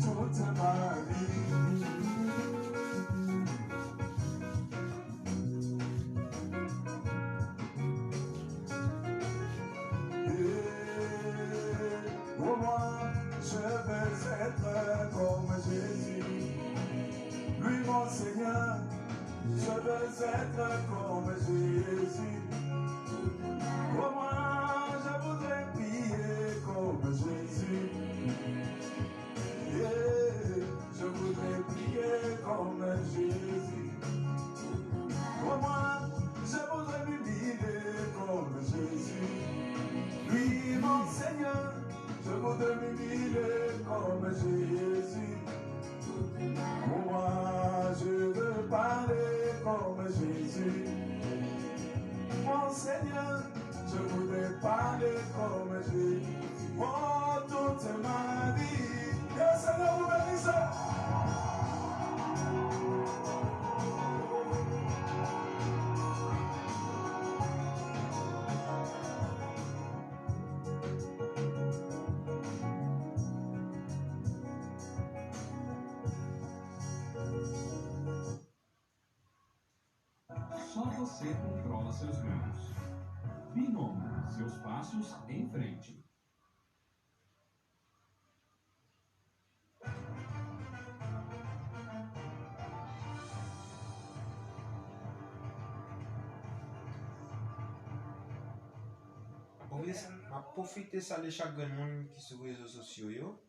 toute ma vie. Pour moi, je veux être comme Jésus. Lui, mon Seigneur, je veux être comme Jésus. Pour moi, je voudrais prier comme Jésus. Yeah, je voudrais prier comme Jésus. Pour moi, je voudrais m'humilier comme Jésus. Lui, mon Seigneur, je voudrais m'humilier comme Jésus. Moi, je veux parler comme Jésus. Mon Seigneur, je voudrais parler comme Jésus. Oh, toute ma vie. Que Seigneur vous bénisse. Só você controla seus ganhos. Binomo, seus passos em frente. Oui, m'a profité saluer chaque monde qui sur les réseaux sociaux yo.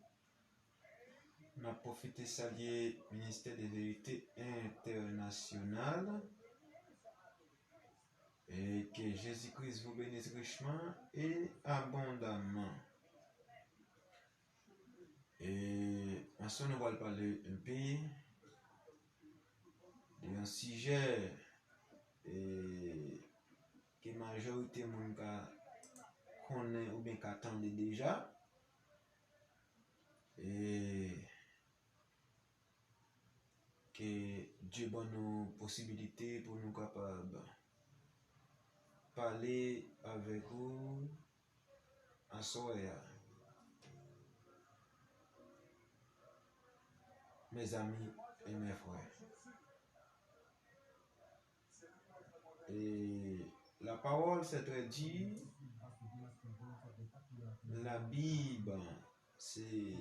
M'a profité saluer ministère des vérités internationales. Et que Jésus-Christ vous bénisse richement et abondamment. Et ensuite nous allons parler un peu d'un sujet que la majorité de monde connaît ou bien qu'attendait déjà. Et que Dieu donne nous possibilités pour nous capables parler avec vous en soirée. Mes amis et mes frères. Et la parole c'est très dit, la Bible c'est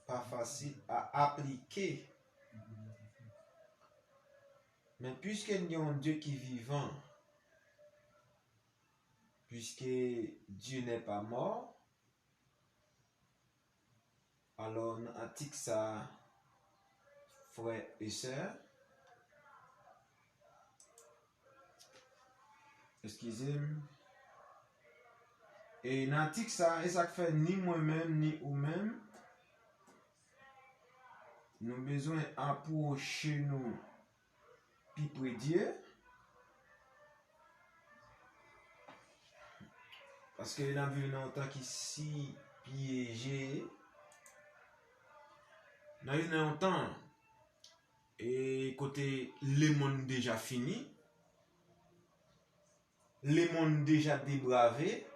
pas facile à appliquer. Mais puisqu'il y a un Dieu qui est vivant, puisque Dieu n'est pas mort, alors on attique ça, frères et sœurs. Excusez-moi. Et on attique ça, et ça fait ni moi-même, ni vous-même. Nous avons besoin d'approcher nous, puis près Dieu. Parce que nous avons vu un temps qui si piégé. Nous avons vu un temps et côté le monde déjà fini. Le monde déjà débravé.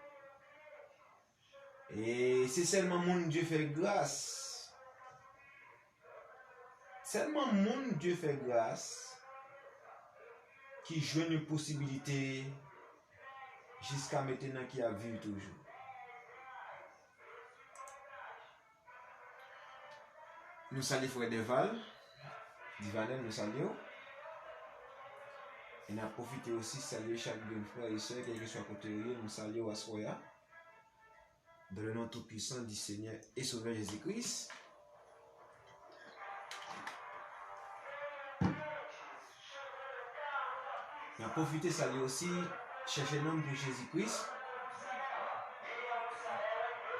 Et c'est seulement mon Dieu fait grâce. Seulement mon Dieu fait grâce qui joue une possibilité jusqu'à maintenant qui a vécu toujours. Nous saluons frère Deval, Divanel, nous saluons. Et nous avons profité aussi de saluer chaque frère et soeur, quel que soit côté nous saluons à Soya. Dans le nom tout-puissant du Seigneur et Sauveur Jésus-Christ. On a profité de saluer aussi, chercher l'homme pour Jésus-Christ.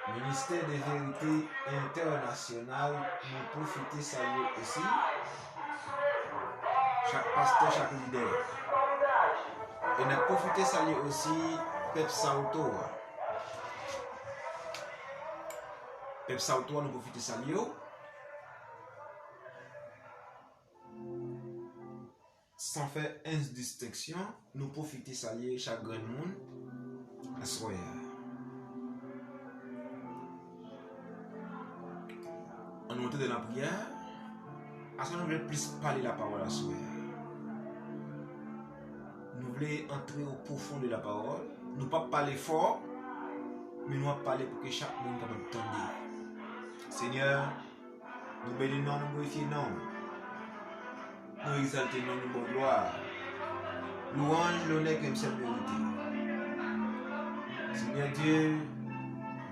Ministère des vérités internationales, nous profitons de saluer aussi. Chaque pasteur, chaque leader. Et on a profité de saluer aussi Pep Sauto. Pep Sauto, nous profitons de saluer. Sans faire une distinction, nous profitons de saluer chaque grand monde à soir. on monte dans la prière, à ce moment nous voulons plus parler la parole à soi. Nous voulons entrer au profond de la parole. Nous ne pas parler fort, mais nous allons parler pour que chaque monde capable d'entendre. Seigneur, nous bénissons, nous glorifions, nous exaltons, nous bonne gloire. Louange, l'honneur comme cette vérité. Seigneur Dieu,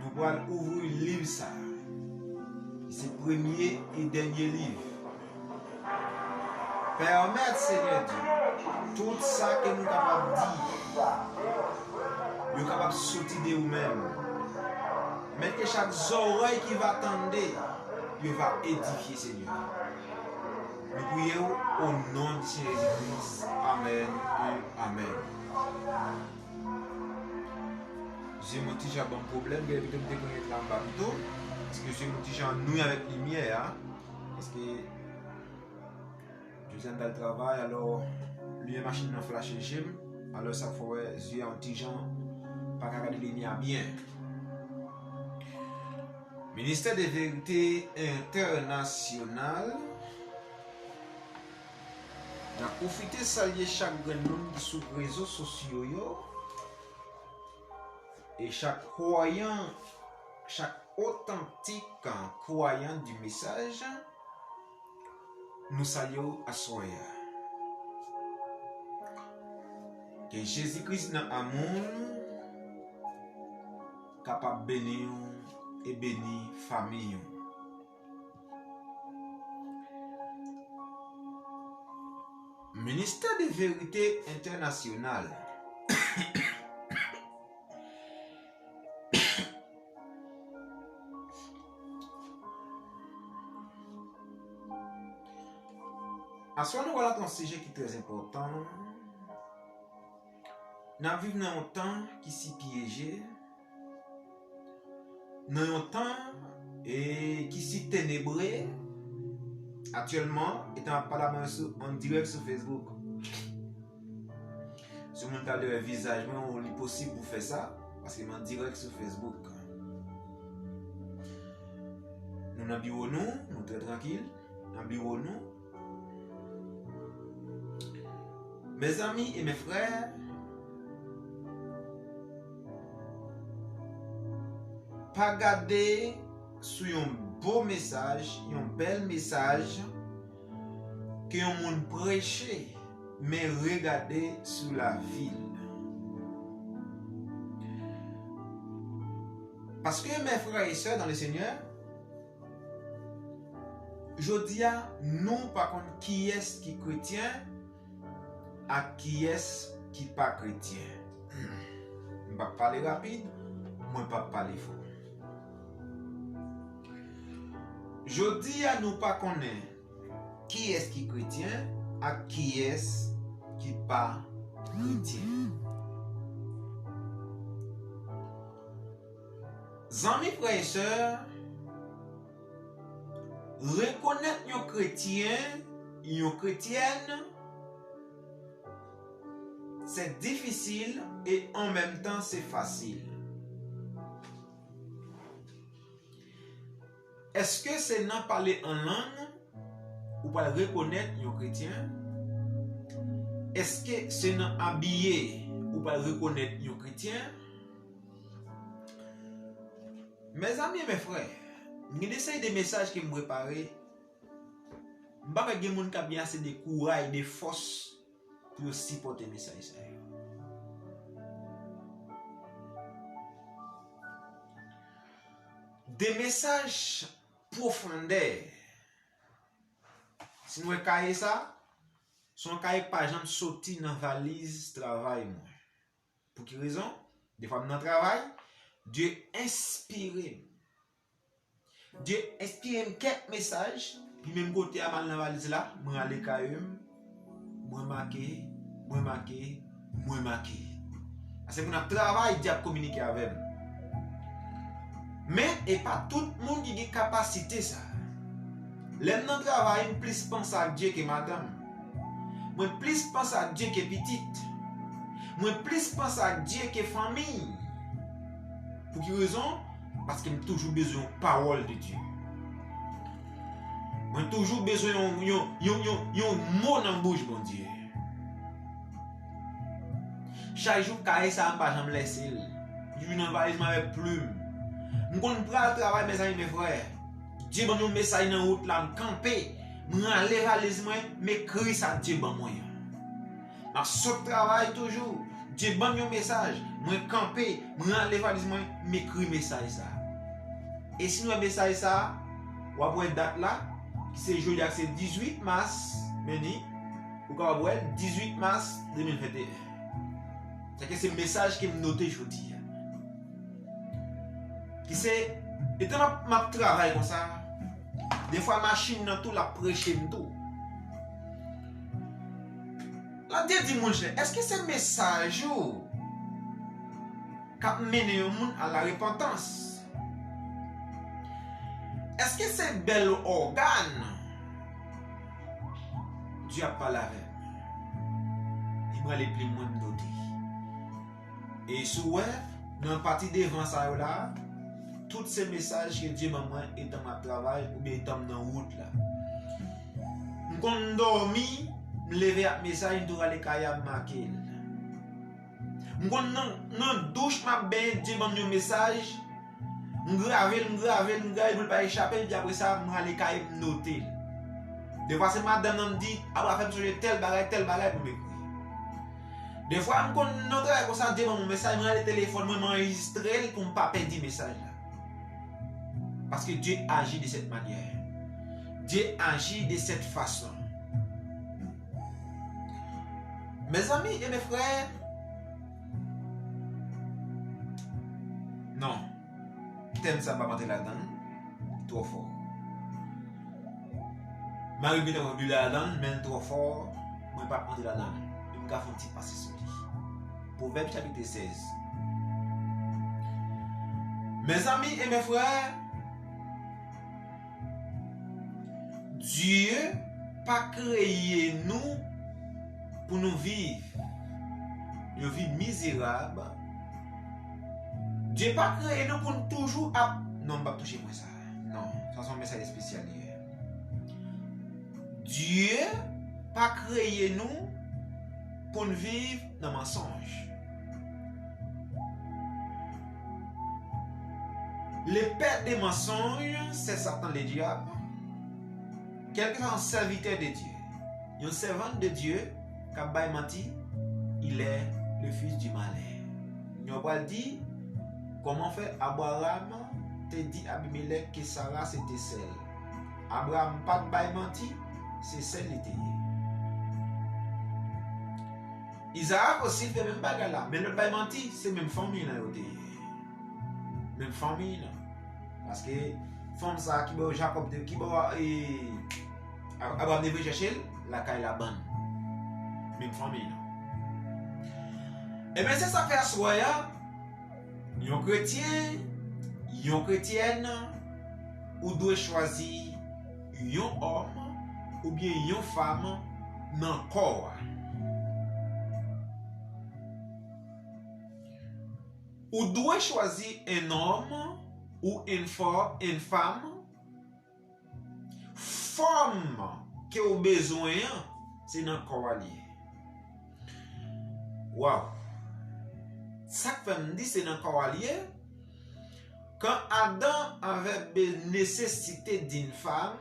nous allons ouvrir le livre ça. C'est le premier et dernier livre. Permettre, Seigneur Dieu, tout ça que nous sommes capables de dire, nous sommes capables de sortir de nous-mêmes. Mais que chaque oreille qui va attendre, il va édifier, Seigneur. Nous prions au nom de Jésus-Christ. Amen et Amen. J'ai mon petit bon problème, je vais me déconnecter là en bas plutôt. Parce que j'ai mon petit nous avec lumière. Parce que je viens dans le travail, alors lui machine n'a flash gym. Alors ça fait j'ai un petit gens pas regarder les lumières bien. Ministère des Vérités Internationales. On a profité de saluer chaque monde sur les réseaux sociaux et chaque croyant, chaque authentique croyant du message, nous saluons à soi. Que Jésus-Christ dans l'amour capable de bénir et bénir famille. Ministère des Vérités Internationales. À ce moment, voilà un sujet qui est très important. Nous vivons dans un temps qui s'y piégé. Dans un temps qui s'y ténébré. Actuellement, étant pas en direct sur Facebook. Si vous avez le visage, il est possible pour faire ça. Parce que je suis en direct sur Facebook. Nous dans le bureau, nous sommes très tranquilles. Dans le bureau, nous. Mes amis et mes frères, pas garder sur un beau message, un bel message que on monde prêcher, mais regarder sur la ville. Parce que mes frères et sœurs dans le Seigneur, je dis à nous par contre qui est qui chrétien à qui est qui pas chrétien. Je ne vais pas parler rapide, je ne vais pas parler fort. Je dis à nous pas connaître qui est qui chrétien à qui est qui pas chrétien. Amis frères et sœurs, reconnaître un chrétien, une chrétienne, c'est difficile et en même temps c'est facile. Est-ce que c'est non parler en langue ou pas reconnaître un chrétien? Est-ce que c'est non habiller ou pas reconnaître un chrétien? Mes amis et mes frères, je essaye des messages que je me prépare. Je ne sais pas si les gens ont bien assez de courage, de force pour supporter les messages. Des messages profondeurs. Si nous avons ça, son cahier par exemple sorti dans la valise travail. Pour quelle raison? Des fois dans le travail, Dieu inspire. Dieu inspire quelques messages. Puis même côté à mal dans la valise là, moi aller cahier, moi marqué. Parce que mon travail Dieu communiquer avec. Mais et pas tout le monde qui a capacité ça. L'aime dans le travail, plus pense à Dieu que madame. Moi plus pense à Dieu que petite. Moi plus pense à Dieu que famille. Pour quelle raison? Parce qu'il a toujours besoin de parole de Dieu. Moi toujours besoin yon mot dans bouche bon Dieu. Chaque jour cahier ça pas jamais laisser. Je viens dans valise avec plume. Je connais pas le travail mes amis mes frères. Dieu bon un message dans route là me camper, me enlever valise moi, m'écrit ça Dieu bon moi. Dans ce travail toujours, Dieu bon un message, moi camper, me enlever valise moi, m'écrit message ça. Et si nous message ça, ou après date là, c'est jeudi c'est 18 mars, meni, ou quand vous 18 mars 2021. C'est que c'est le message qui me noté aujourd'hui. Qui c'est et ma travail comme ça. Des fois machine dans tout la prêcher tout. La Dieu dit mon cher, est-ce que c'est message qui mène le monde à la repentance? Est-ce que c'est bel organe? Dieu a parlé avec. Il m'a les plus moins noté. Et sous dans la partie devant ça là, tous ces messages que Dieu m'a est dans ma travail ou bien dans la route là. Quand dormi, me lever à message pour aller kaya marquer. Quand dans douche m'a ben Dieu m'a un message, m'graver pour pas échapper puis après ça m'aller kaya noter. Des fois c'est madame me dit après faire changer tel bagage pour m'écrire. Des fois quand notre comme ça Dieu m'a un message, moi le téléphone moi m'enregistrer pour pas perdre le message là. Parce que Dieu agit de cette manière. Dieu agit de cette façon. Mes amis et mes frères, non, thème ça va monter là-dedans, trop fort. Marie bien entendu là-dedans, mais trop fort, moi pas monter là-dedans. Je me garde un petit passé sur lui. Proverbe chapitre 16. Mes amis et mes frères, Dieu pas créé nous pour nous vivre une vie misérable. Dieu pas créé nous pour nous toujours non, pas toucher moi ça. Non, ça c'est un message spécial hier. Dieu pas créé nous pour nous vivre dans le mensonge. Le père des mensonges, c'est Satan le diable. Quelqu'un un serviteur de Dieu, un servant de Dieu, qui a menti, il est le fils du malin. Nous va dire comment faire Abraham te dit Abimelech que Sarah c'était celle. Abraham pas de menti, c'est celle qui était. Isaac aussi fait même bagarre là, mais le bail menti, c'est même famille là même famille là. Parce que femme ça qui va Jacob qui va Abraham devait chercher la caille la bonne. Même famille là. Et bien c'est ça fait soya, yon chrétien, yon chrétienne, ou doit choisir yon homme ou bien yon femme dans le corps. Ou doit choisir un homme ou une femme, forme que au besoin, c'est dans le corps lié. Wow! Ça que me dit c'est dans le corps lié. Quand Adam avait nécessité d'une femme,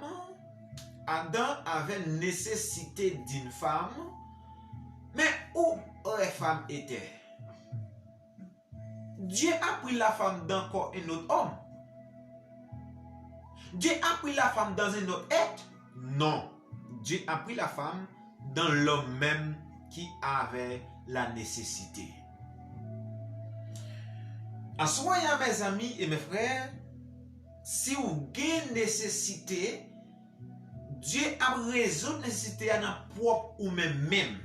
mais où la femme était? Dieu a pris la femme dans corps un autre homme. Dieu a pris la femme dans un autre être? Non. Dieu a pris la femme dans l'homme même qui avait la nécessité. En soi, mes amis et mes frères, si vous avez une nécessité, Dieu a résolu la nécessité à notre propre ou même.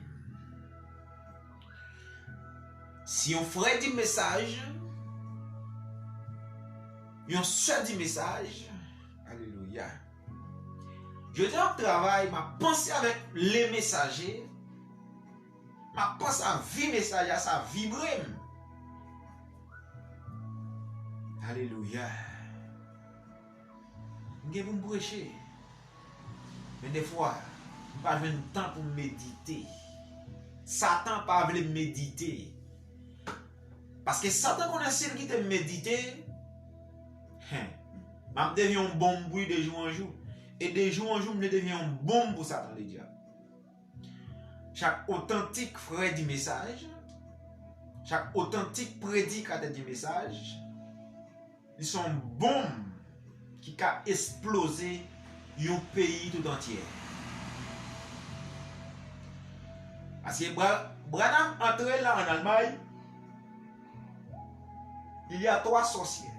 Si on ferait du message, on seul du message, alléluia. Je dis au travail, ma pensée avec les messagers, ma pensée à vie messager, ça vibre. Alléluia. Je vais vous prêcher. Mais des fois, pas de temps pour méditer. Satan pas veut méditer. Parce que Satan connaît celui qui te méditer, m'a devient un bon bruit de jour en jour. Et de jour en jour, me devient un bon pour Satan le diable. Chaque authentique frère du message, chaque authentique prédicateur du message, ils sont bombes qui a explosé un pays tout entier. Parce que Branham entré là en Allemagne, il y a 3 sorciers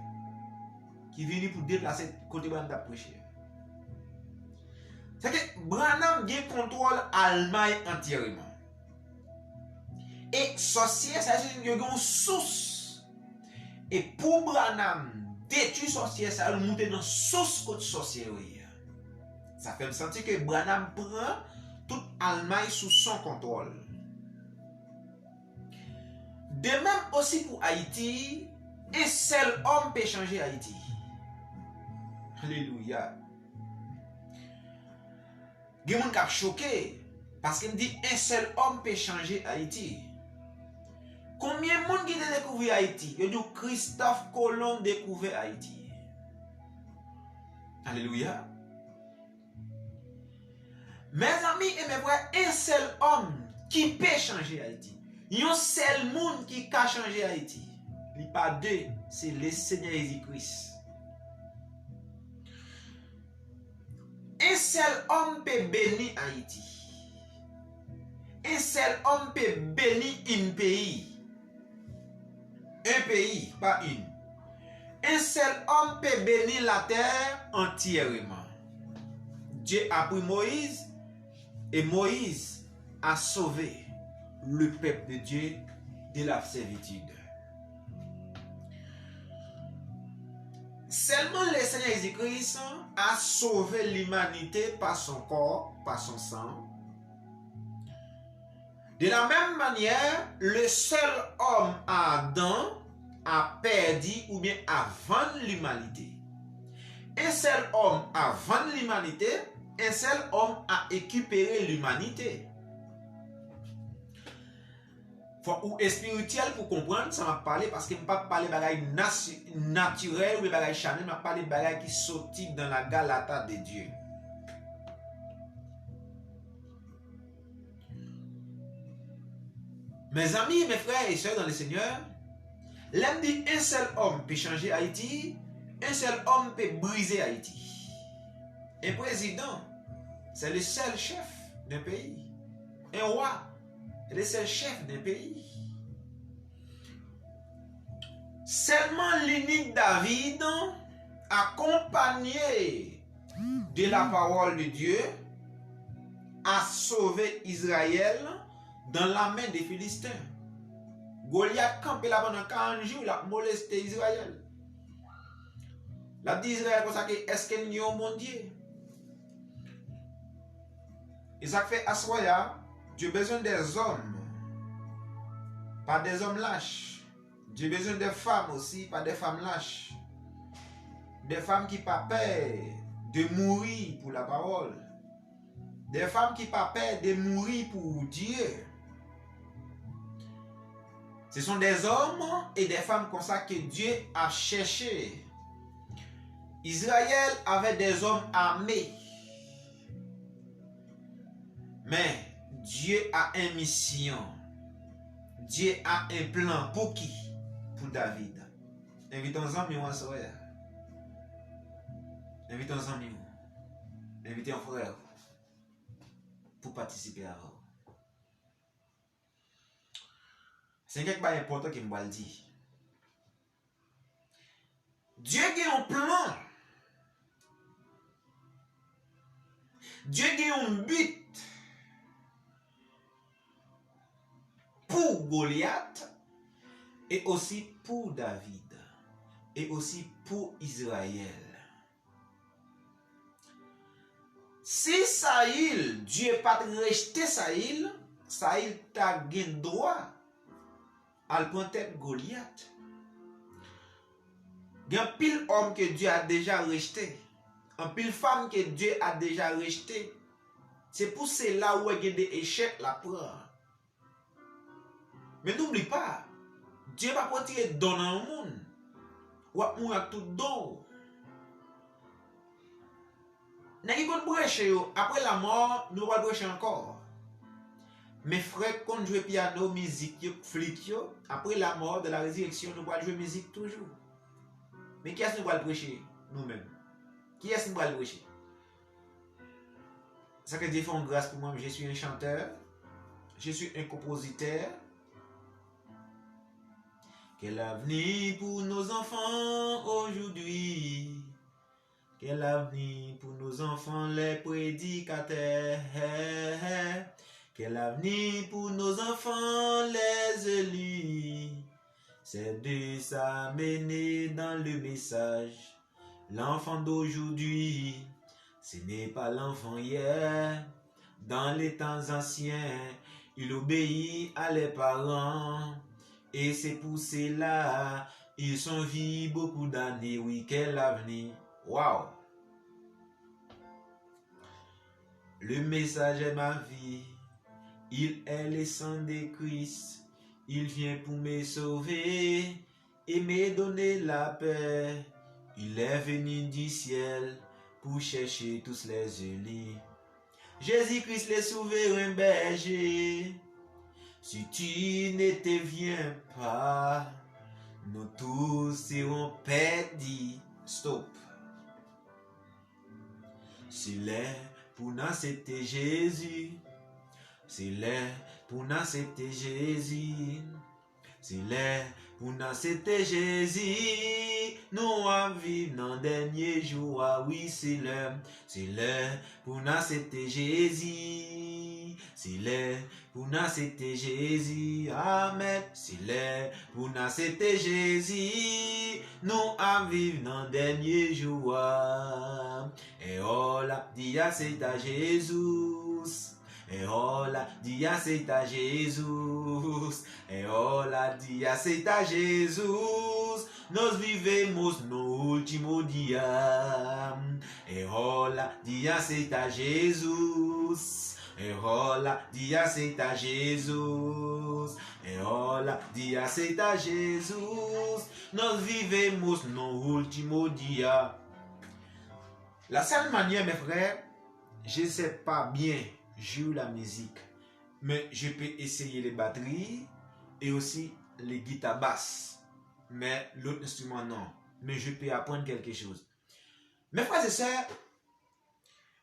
qui viennent pour déplacer côté Branham prêcher. C'est que Branham contrôle l'Allemagne entièrement. Et sorcier, ça c'est une source. Et pour Branham détruire sorcier, ça va monter dans source côté sorcellerie. Ça fait me sentir que Branham prend toute l'Allemagne sous son contrôle. De même aussi pour Haïti, un seul homme peut changer Haïti. Alléluia. Il y a des gens qui sont choqués parce qu'il me dit un seul homme peut changer Haïti. Combien de monde qui a découvert Haïti? Il dit Christophe Colomb découvert Haïti. Alléluia. Mes amis et mes frères, un seul homme qui peut changer Haïti. Il y a un seul monde qui peut changer Haïti. Il n'y a pas deux, c'est le Seigneur Jésus-Christ. Un seul homme peut bénir Haïti. Un seul homme peut bénir un pays. Un pays, pas une. Un seul homme peut bénir la terre entièrement. Dieu a pris Moïse et Moïse a sauvé le peuple de Dieu de la servitude. Seulement le Seigneur Jésus-Christ a sauvé l'humanité par son corps, par son sang. De la même manière, le seul homme Adam a perdu ou bien a vendu l'humanité. Un seul homme a vendu l'humanité, un seul homme a récupéré l'humanité. Ou spirituel pour comprendre, ça m'a parlé parce que je ne pas parler de bagaille naturel ou de bagaille chanel, je parler de bagaille qui sortit dans la galata de Dieu. Mes amis, mes frères et sœurs dans le Seigneur, l'homme dit un seul homme peut changer Haïti, un seul homme peut briser Haïti. Un président, c'est le seul chef d'un pays. Un roi, c'est le seul chef d'un pays. Seulement l'unique David, accompagné de la parole de Dieu, a sauvé Israël dans la main des Philistins. Goliath campé là pendant 40 jours, il a molesté Israël. La dit Israël comme ça que est-ce qu'il y a mon Dieu? Et ça fait assoya, Dieu a besoin des hommes, pas des hommes lâches. Dieu a besoin des femmes aussi, pas des femmes lâches. Des femmes qui n'ont pas peur de mourir pour la parole. Des femmes qui n'ont pas peur de mourir pour Dieu. Ce sont des hommes et des femmes comme ça que Dieu a cherché. Israël avait des hommes armés. Mais Dieu a une mission. Dieu a un plan pour qui? Pour David. Invitons-en mieux en soeur. Invitons-en mieux. Invitez un frère pour participer à vous. C'est quelque chose d'important qui me dit. Dieu a un plan. Dieu a un but pour Goliath et aussi pour David et aussi pour Israël. Si Saïl, Dieu n'a pas rejeté Saïl, Saïl t'a gagné droit à le prendre tête Goliath. Il y a un pile homme que Dieu a déjà rejeté, un pile femme que Dieu a déjà rejeté, C'est pour cela où il y a des échecs la prend. Mais n'oublie pas, Dieu va pas tirer don dans le monde. Ou à mourir tout don. N'est-ce pas prêcher après la mort, nous allons prêcher encore. Mes frères, quand jouer piano, musique, flûte, après la mort de la résurrection, nous allons jouer musique toujours. Mais qui est-ce que nous allons prêcher? Nous-mêmes. Qui est-ce que nous allons prêcher? Ça que Dieu fait en grâce pour moi, je suis un chanteur, je suis un compositeur. Quel avenir pour nos enfants aujourd'hui? Quel avenir pour nos enfants les prédicateurs? Quel avenir pour nos enfants les élus? C'est de s'amener dans le message. L'enfant d'aujourd'hui, ce n'est pas l'enfant hier. Dans les temps anciens, il obéit à les parents. Et c'est pour cela, ils sont vivus beaucoup d'années. Oui, quel avenir! Wow! Le message est ma vie. Il est le sang de Christ. Il vient pour me sauver et me donner la paix. Il est venu du ciel pour chercher tous les élus. Jésus-Christ le souverain berger. Si tu ne te viens pas, nous tous serons perdus. Stop. S'il est pour nous accepter Jésus, s'il est pour nous accepter Jésus, s'il est pour nous accepter Jésus, nous allons vivre dans le dernier jour. Ah oui, s'il est pour nous accepter Jésus, s'il est pour nous accepter Jésus, amen. S'il est pour nous accepter Jésus, nous allons vivre dans le dernier jour. Et oh là, dis accepte Jésus. Et oh là, dis accepte Jésus. Et oh là, dis accepte Jésus. Nous vivemos nos últimos dias. Et oh là, dis accepte Jésus. Et oh là, dis accepte Jésus. Et oh là, dis accepte Jésus. Nous vivemos nos últimos dias. La seule manière, mes frères, je ne sais pas bien jouer la musique, mais je peux essayer les batteries et aussi les guitares basses. Mais l'autre instrument, non. Mais je peux apprendre quelque chose. Mes frères et sœurs,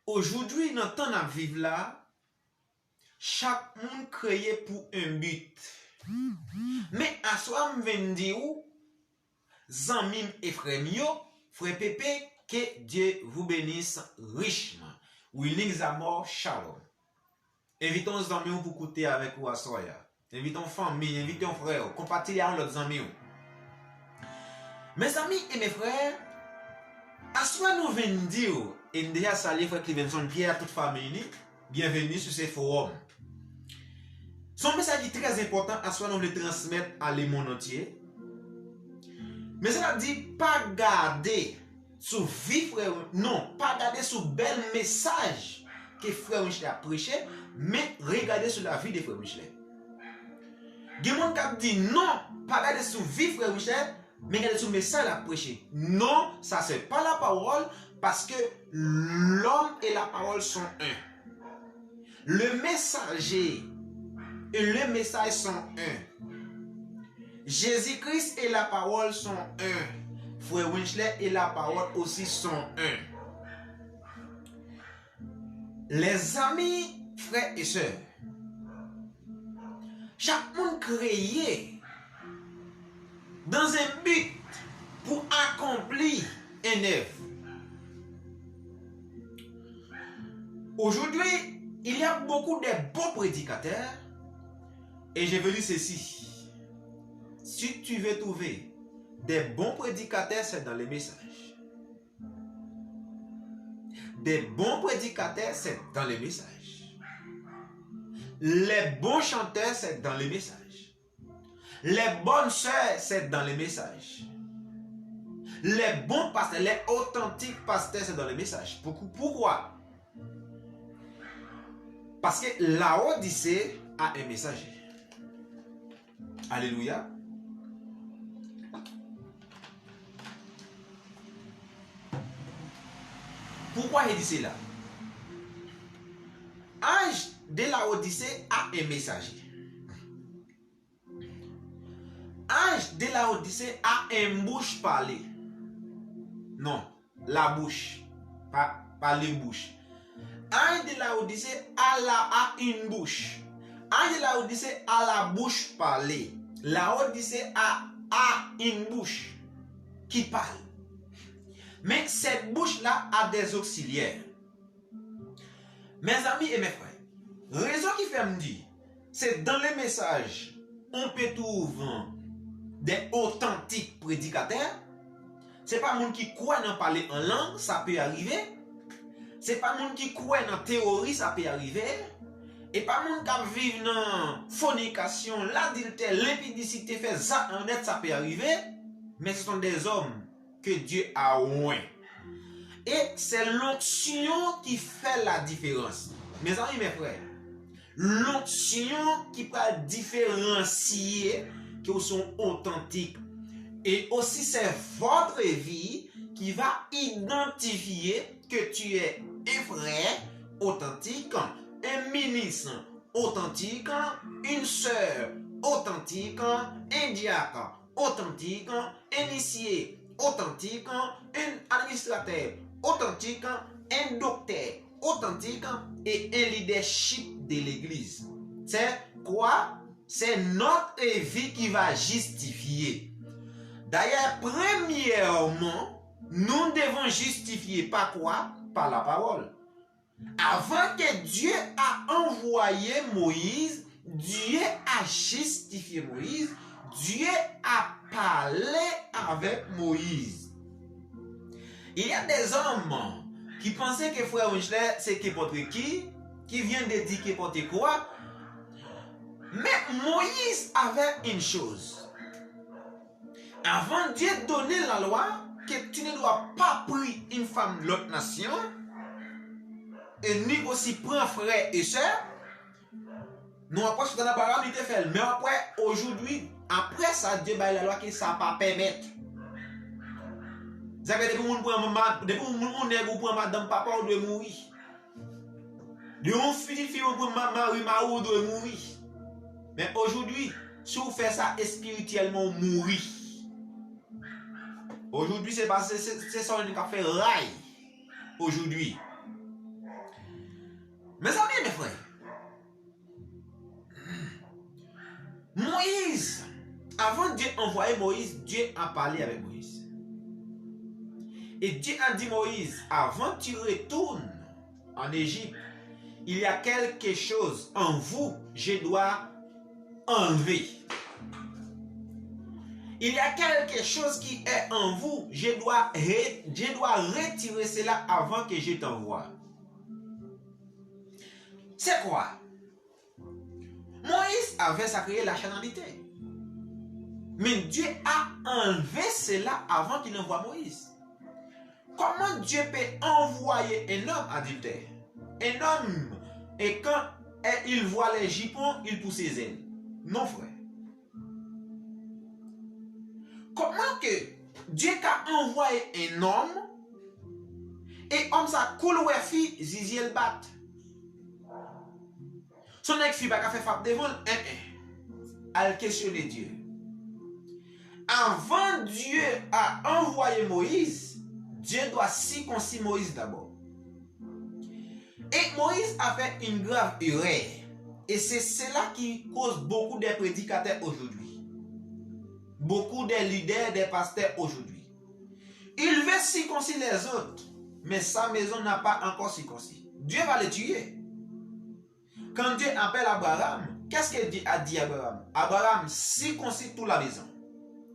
aujourd'hui, dans le temps de vivre là, chaque monde créé pour un but. Mais à soi, je vais dire, Zanmim et frère frère Pépé, que Dieu vous bénisse richement. Willing Zamor Shalom. Invitons les amis pour écouter avec vous à soya. Invitons famille, invitons frères, compartez avec leurs amis. Mes amis et mes frères, à soi nous venons dire, et déjà saluer frère Clevenson Pierre, toute famille, bienvenue sur ce forum. Son message est très important, à soi nous le transmettre à le monde entier. Mais ça dit pas garder sous vie frère, non, pas garder sous bel message que frère Michelet a prêché, mais regarder sur la vie de frère Michelet. Il y a des gens qui disent non, pas garder sous vie frère Michelet, mais regarder sur le message a prêché. Non, ça c'est pas la parole, parce que l'homme et la parole sont un. Le messager et le message sont un. Jésus-Christ et la parole sont un. Frère Michelet et la parole aussi sont un. Les amis, frères et sœurs, chaque monde créé dans un but pour accomplir un œuvre. Aujourd'hui, il y a beaucoup de bons prédicateurs et je veux dire ceci. Si tu veux trouver des bons prédicateurs, c'est dans les messages. Des bons prédicateurs, c'est dans les messages. Les bons chanteurs, c'est dans les messages. Les bonnes sœurs, c'est dans les messages. Les bons pasteurs, les authentiques pasteurs, c'est dans les messages. Pourquoi? Parce que la Odyssée a un messager. Alléluia. Pourquoi il dit cela? Ange de la Odyssée a un messager. Ange de la Odyssée a une bouche parlée. Non, la bouche. Pas les bouches. Ange de la Odyssée a une bouche. Ange de la Odyssée a la bouche parlée. La Odyssée a une bouche qui parle. Mais cette bouche-là a des auxiliaires. Mes amis et mes frères, raison qui fait me dire, c'est dans les messages, on peut trouver des authentiques prédicateurs. C'est pas monde qui croit dans parler en langue, ça peut arriver. C'est pas monde qui croit dans théorie, ça peut arriver. Et pas monde qui vit dans fornication, l'adultère, l'impudicité, fait ça en net, ça peut arriver. Mais ce sont des hommes que Dieu a oint. Et c'est l'onction qui fait la différence. Mes amis, mes frères, l'onction qui peut différencier que sont authentiques. Et aussi, c'est votre vie qui va identifier que tu es un frère authentique, un ministre authentique, une sœur authentique, un diacre authentique, un initié authentique, un administrateur authentique, un docteur authentique et un leadership de l'église. C'est quoi? C'est notre vie qui va justifier. D'ailleurs, premièrement, nous devons justifier par quoi? Par la parole. Avant que Dieu a envoyé Moïse, Dieu a justifié Moïse, Dieu a parlé avec Moïse. Il y a des hommes qui pensaient que frère Winsler, c'est qu'importe qui vient de dire qu'importe quoi. Mais Moïse avait une chose. Avant Dieu de donner la loi, que tu ne dois pas prendre une femme de l'autre nation, et ni aussi prendre frère et soeur, nous après ce qu'on a parlé, il était fait. Mais après, aujourd'hui, après ça, Dieu a la loi que ça ne va pas permettre. C'est-à-dire que depuis qu'on est pour madame papa, on doit mourir. De mon fille pour ma ou doit mourir. Mais aujourd'hui, si vous faites ça spirituellement, mourir. Aujourd'hui, c'est ça qu'on a fait rail. Aujourd'hui. Mes amis, mes frères. Moïse, avant Dieu envoyer Moïse, Dieu a parlé avec Moïse. Et Dieu a dit Moïse, avant que tu retournes en Égypte, il y a quelque chose en vous, je dois enlever. Il y a quelque chose qui est en vous, je dois retirer cela avant que je t'envoie. C'est quoi? Moïse avait sacré la charnalité. Mais Dieu a enlevé cela avant qu'il envoie Moïse. Comment Dieu peut envoyer un homme adultère? Un homme, et quand il voit les jupons, il pousse ses ailes. Non, frère. Comment que Dieu a envoyé un homme et homme ça coule ou fille, zizi elle bat. Son ex-fille n'a pas fait frappe devant elle questionner Dieu. Avant Dieu a envoyé Moïse, Dieu doit circoncire Moïse d'abord. Et Moïse a fait une grave erreur. Et c'est cela qui cause beaucoup de prédicateurs aujourd'hui. Beaucoup de leaders, des pasteurs aujourd'hui. Il veut circoncire les autres, mais sa maison n'a pas encore circoncis. Dieu va le tuer. Quand Dieu appelle Abraham, qu'est-ce que Dieu a dit à Abraham? Abraham, circoncis toute la maison.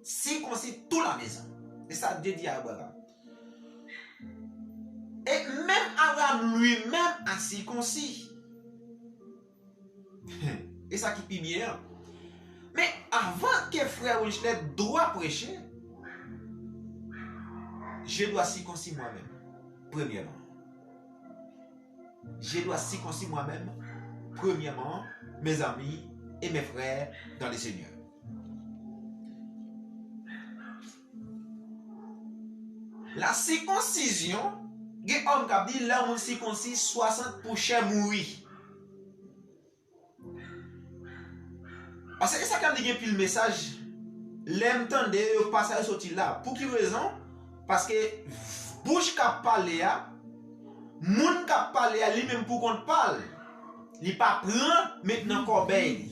Circoncis toute la maison. Et ça, Dieu dit à Abraham. Et même Abraham lui-même a circoncis. Et ça qui est bien. Mais avant que frère Winslet doit prêcher, je dois circoncire moi-même. Premièrement. Je dois circoncire moi-même. premièrement, mes amis et mes frères dans le Seigneur. La circoncision, il y a un homme qui dit là on circoncis 60 pour cher mourir. Parce que ça quand il y a plus le message, l'aime tendre au passage sorti là. Pour quelle raison? Parce que bouche qui parle là, moun qui parle là lui-même pour qu'on parle, il pas prend maintenant corbeille.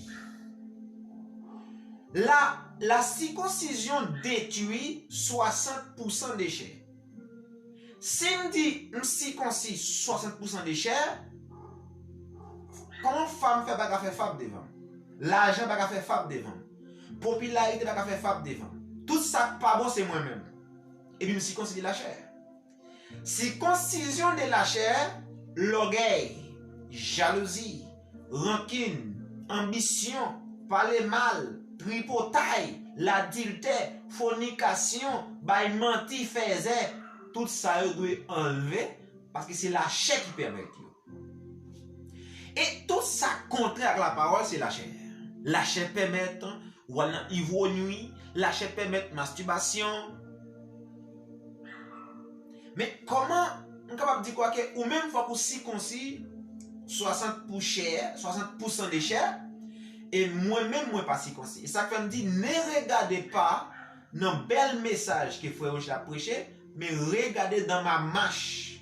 La circoncision détruit 60% des chairs. Si on dit on circoncis 60% des chairs, comment femme fait pas faire femme devant? L'argent pas faire femme devant. Popularité pas faire femme devant. Tout ça pas bon c'est moi-même. Et puis me circonciser la chair. Circoncision de la chair, l'orgueil, jalousie, rancune, ambition, parler mal, tripotaille, l'adultère, fornication, bail menti, faisait, tout ça doit enlever parce que c'est la chair qui permet. Et tout ça contraire à la parole, c'est la chair. La chair permet ivrognerie, la chair permet masturbation. Mais comment on est capable de dire quoi que ou même fois qu'on circoncis 60% des chair et moi-même moi pas circoncis. Et ça fait me dire ne regardez pas dans bel message que frère Roche a prêché, mais regardez dans ma marche.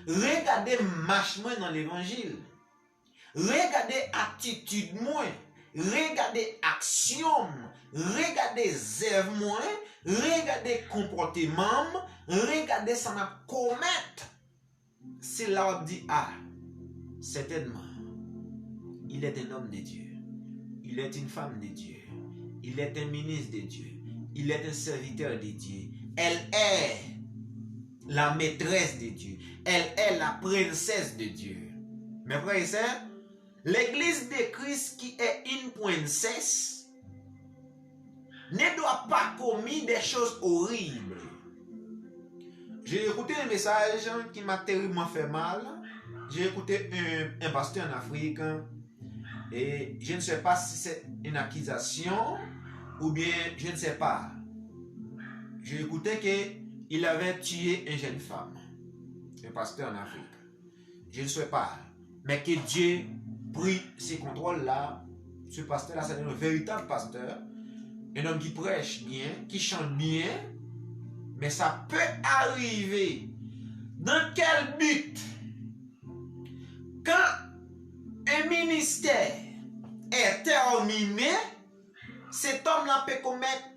Regardez marche moi dans l'évangile. Regardez attitude moi. Regardez action, regardez œuvre moi, regardez comportement, regardez ça m'a commettre. C'est là où on dit ah, certainement, il est un homme de Dieu, il est une femme de Dieu, il est un ministre de Dieu, il est un serviteur de Dieu. Elle est la maîtresse de Dieu, elle est la princesse de Dieu. Mes frères et sœurs, l'église de Christ qui est une princesse ne doit pas commettre des choses horribles. J'ai écouté un message qui m'a terriblement fait mal. J'ai écouté un pasteur en Afrique et je ne sais pas si c'est une accusation ou bien je ne sais pas. J'ai écouté qu'il avait tué une jeune femme, un pasteur en Afrique. Je ne sais pas, mais que Dieu pris ces contrôles-là. Ce pasteur-là, c'est un véritable pasteur, un homme qui prêche bien, qui chante bien, mais ça peut arriver. Dans quel but? Quand un ministère est terminé, cet homme-là peut commettre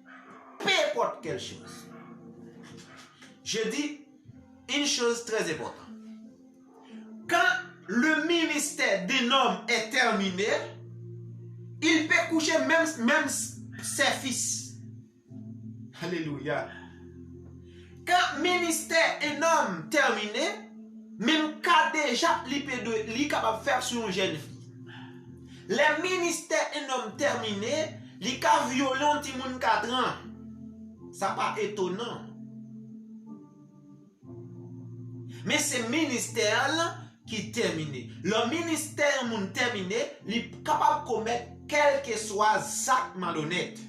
n'importe quelle chose. Je dis une chose très importante. Quand le ministère d'un homme est terminé, il peut coucher même ses fils. Alléluia. Quand le ministère d'un homme terminé, même cas déjà, il est capable de faire sur une jeune fille. Le ministère d'un homme terminé, il est capable de violer un petit monde 4 ans. Ça n'est pas étonnant. Mais ce ministère-là, qui est terminé. Le ministère mon terminé, il est capable de commettre quel que soit acte malhonnête.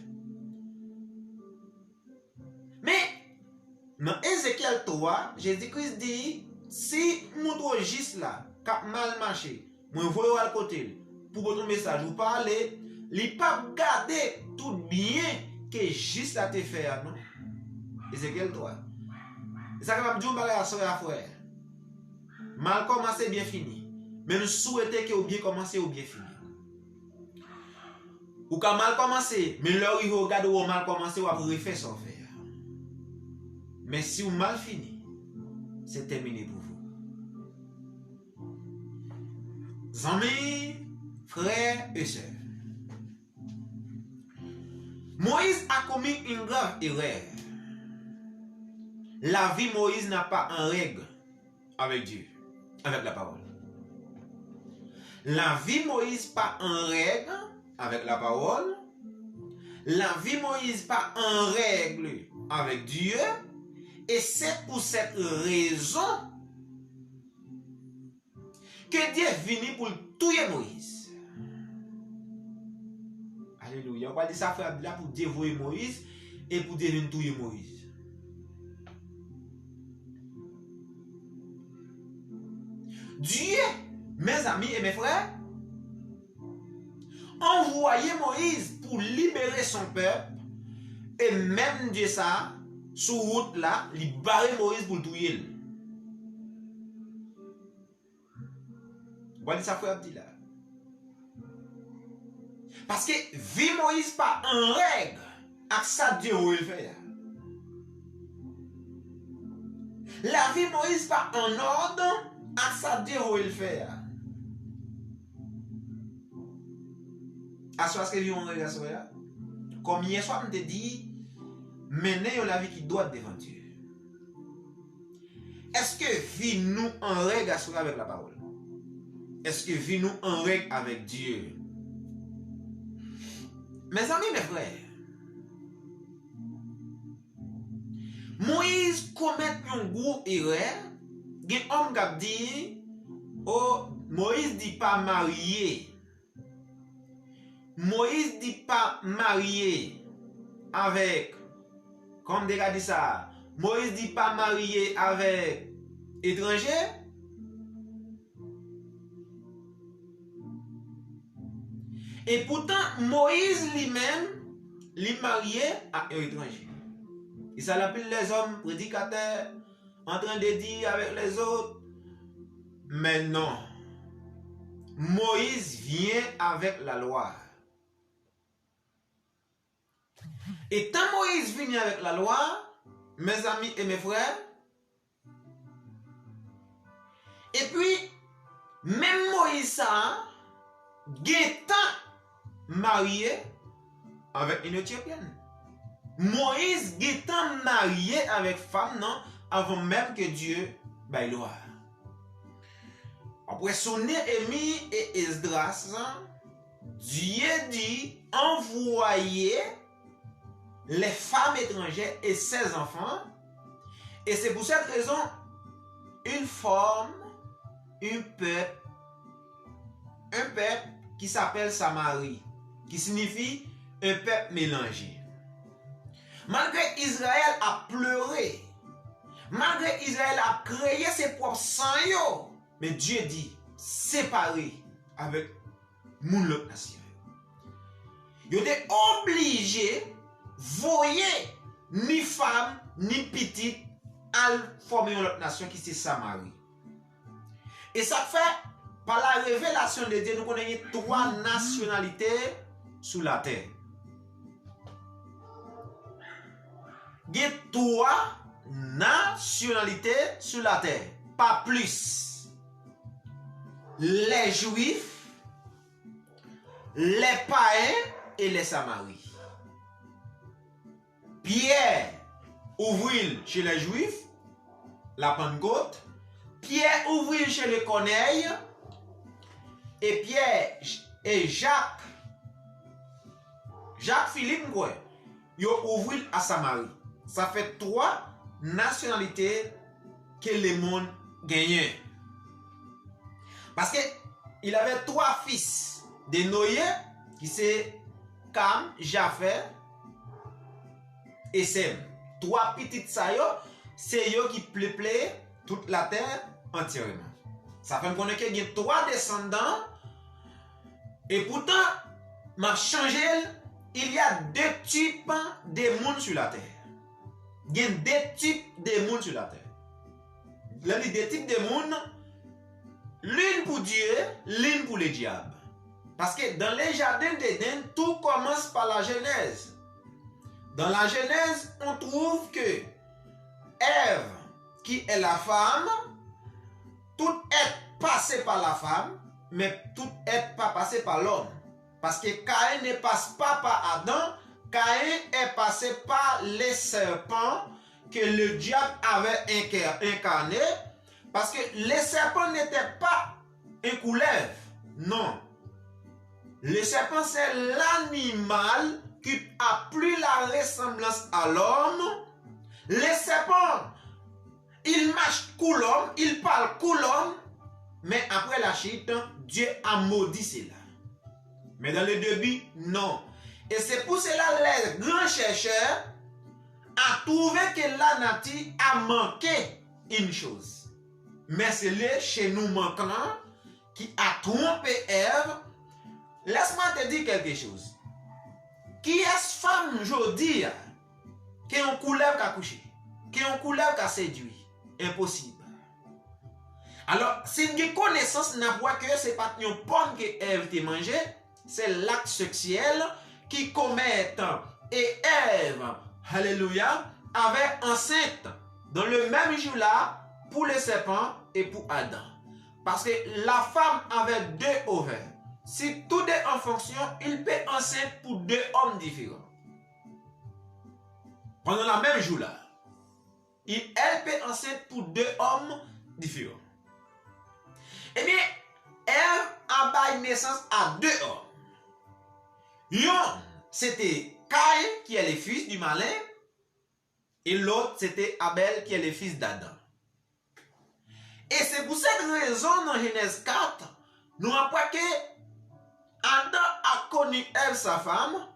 Mais dans Ézéchiel 3, Jésus-Christ dit si mon registre là cap mal marché, moi voyez à côté pour votre message vous parler, il pas garder tout bien que juste là te faire non. Ézéchiel 3. Ça va me dire à frère. Mal commencé, bien fini. Mais nous souhaitons que vous bien commencé ou bien fini. Ou quand mal commencé, mais là où vous regardez ou mal commencé, vous avez refait sans faire. Mais si vous mal fini, c'est terminé pour vous. Amis, frères et sœurs, Moïse a commis une grave erreur. La vie Moïse n'a pas en règle avec Dieu. Avec la parole. La vie Moïse pas en règle avec la parole. La vie Moïse pas en règle avec Dieu. Et c'est pour cette raison que Dieu vini pour tuer Moïse. Alléluia. On va dire ça, frère, là pour dévorer Moïse et pour devenir tuer Moïse. Dieu, mes amis et mes frères, envoyé Moïse pour libérer son peuple, et même Dieu ça, sur route là, il barre Moïse pour le tuer. Vous voyez ça, frère, dit là. Parce que vie Moïse pas en règle, avec ça Dieu où il fait. La vie Moïse pas en ordre, avec ça Dieu où il fait. À ce que vous avez dit, comme hier soir, je te dis, menez la vie qui doit devant Dieu. Est-ce que vie nous en règle avec la parole? Est-ce que vie nous en règle avec Dieu? Mes amis, mes frères, Moïse commet un gros erreur. Il y a un homme qui dit, oh, Moïse dit pas marié. Moïse dit pas marié avec, comme des gars dit ça, Moïse dit pas marié avec étranger. Et pourtant, Moïse lui-même, lui marié à un étranger. Il s'appelle les hommes prédicateurs en train de dire avec les autres, mais non. Moïse vient avec la loi. Et tant Moïse vient avec la loi, mes amis et mes frères, et puis, même Moïse ça, guettant marié avec une Éthiopienne. Moïse guettant marié avec femme, non, avant même que Dieu baille loi. Après son Néhémie et Esdras, Dieu dit envoyer les femmes étrangères et ses enfants. Et c'est pour cette raison, une forme, un peuple qui s'appelle Samarie, qui signifie un peuple mélangé. Malgré Israël a pleuré, malgré Israël a créé ses propres sangs, mais Dieu dit, séparé avec mon l'autre nation. Il était obligé voyer ni femme ni petite à former une autre nation qui c'est Samarie. Et ça fait, par la révélation de Dieu, nous connaissons 3 nationalités sur la terre. Il y a 3 nationalités sur la terre, pas plus. Les Juifs, les païens et les Samaris. Pierre ouvrit chez les Juifs, la Pentecôte. Pierre ouvrit chez les Corneilles. Et Pierre et Jacques Philippe, quoi, ils ont ouvert à Samarie. Ça fait 3 nationalités que le monde gagnait. Parce que il avait 3 fils de Noé, qui c'est Cam, Japheth et Sem. 3 petites sailles, c'est eux qui peuplaient toute la terre entièrement. Ça fait qu'on qu'il y a 3 descendants. Et pourtant, m'a changé, il y a 2 types de monde sur la terre. Il y a 2 types de monde sur la terre. Il y a 2 types de monde, l'une pour Dieu, l'une pour le diable. Parce que dans les jardins d'Éden, tout commence par la Genèse. Dans la Genèse, on trouve que Ève, qui est la femme, tout est passé par la femme, mais tout est pas passé par l'homme. Parce que Caïn ne passe pas par Adam, Caïn est passé par les serpents que le diable avait incarné. Parce que les serpents n'étaient pas un couleuvre. Non. Le serpent, c'est l'animal qui a plus la ressemblance à l'homme. Les serpents, ils marchent comme l'homme, ils parlent comme l'homme, mais après la chute, Dieu a maudit cela. Mais dans le début, non. Et c'est pour cela les grands chercheurs ont trouvé que la nature a manqué une chose. Mais c'est le chez nous manquant qui a trompé Ève. Laisse-moi te dire quelque chose. Qui est-ce femme aujourd'hui qui a un couleur qui a couché, qui a un couleur qui a séduit? Impossible. Alors, si nous avons connaissance, nous voyons que ce n'est pas une pomme que Ève a mangé, c'est l'acte sexuel qui commet. Et Ève, alléluia, avait enceinte dans le même jour-là pour le serpent et pour Adam. Parce que la femme avait 2 ovaires. Si tout est en fonction, il peut enceinte pour 2 hommes différents. Pendant la même jour-là, elle peut enceinte pour 2 hommes différents. Eh bien, Ève a baillé naissance à 2 hommes. Un, c'était Caïn, qui est le fils du malin, et l'autre, c'était Abel, qui est le fils d'Adam. Et c'est pour cette raison, dans Genèse 4, nous apprenons que Adam a connu Ève, sa femme,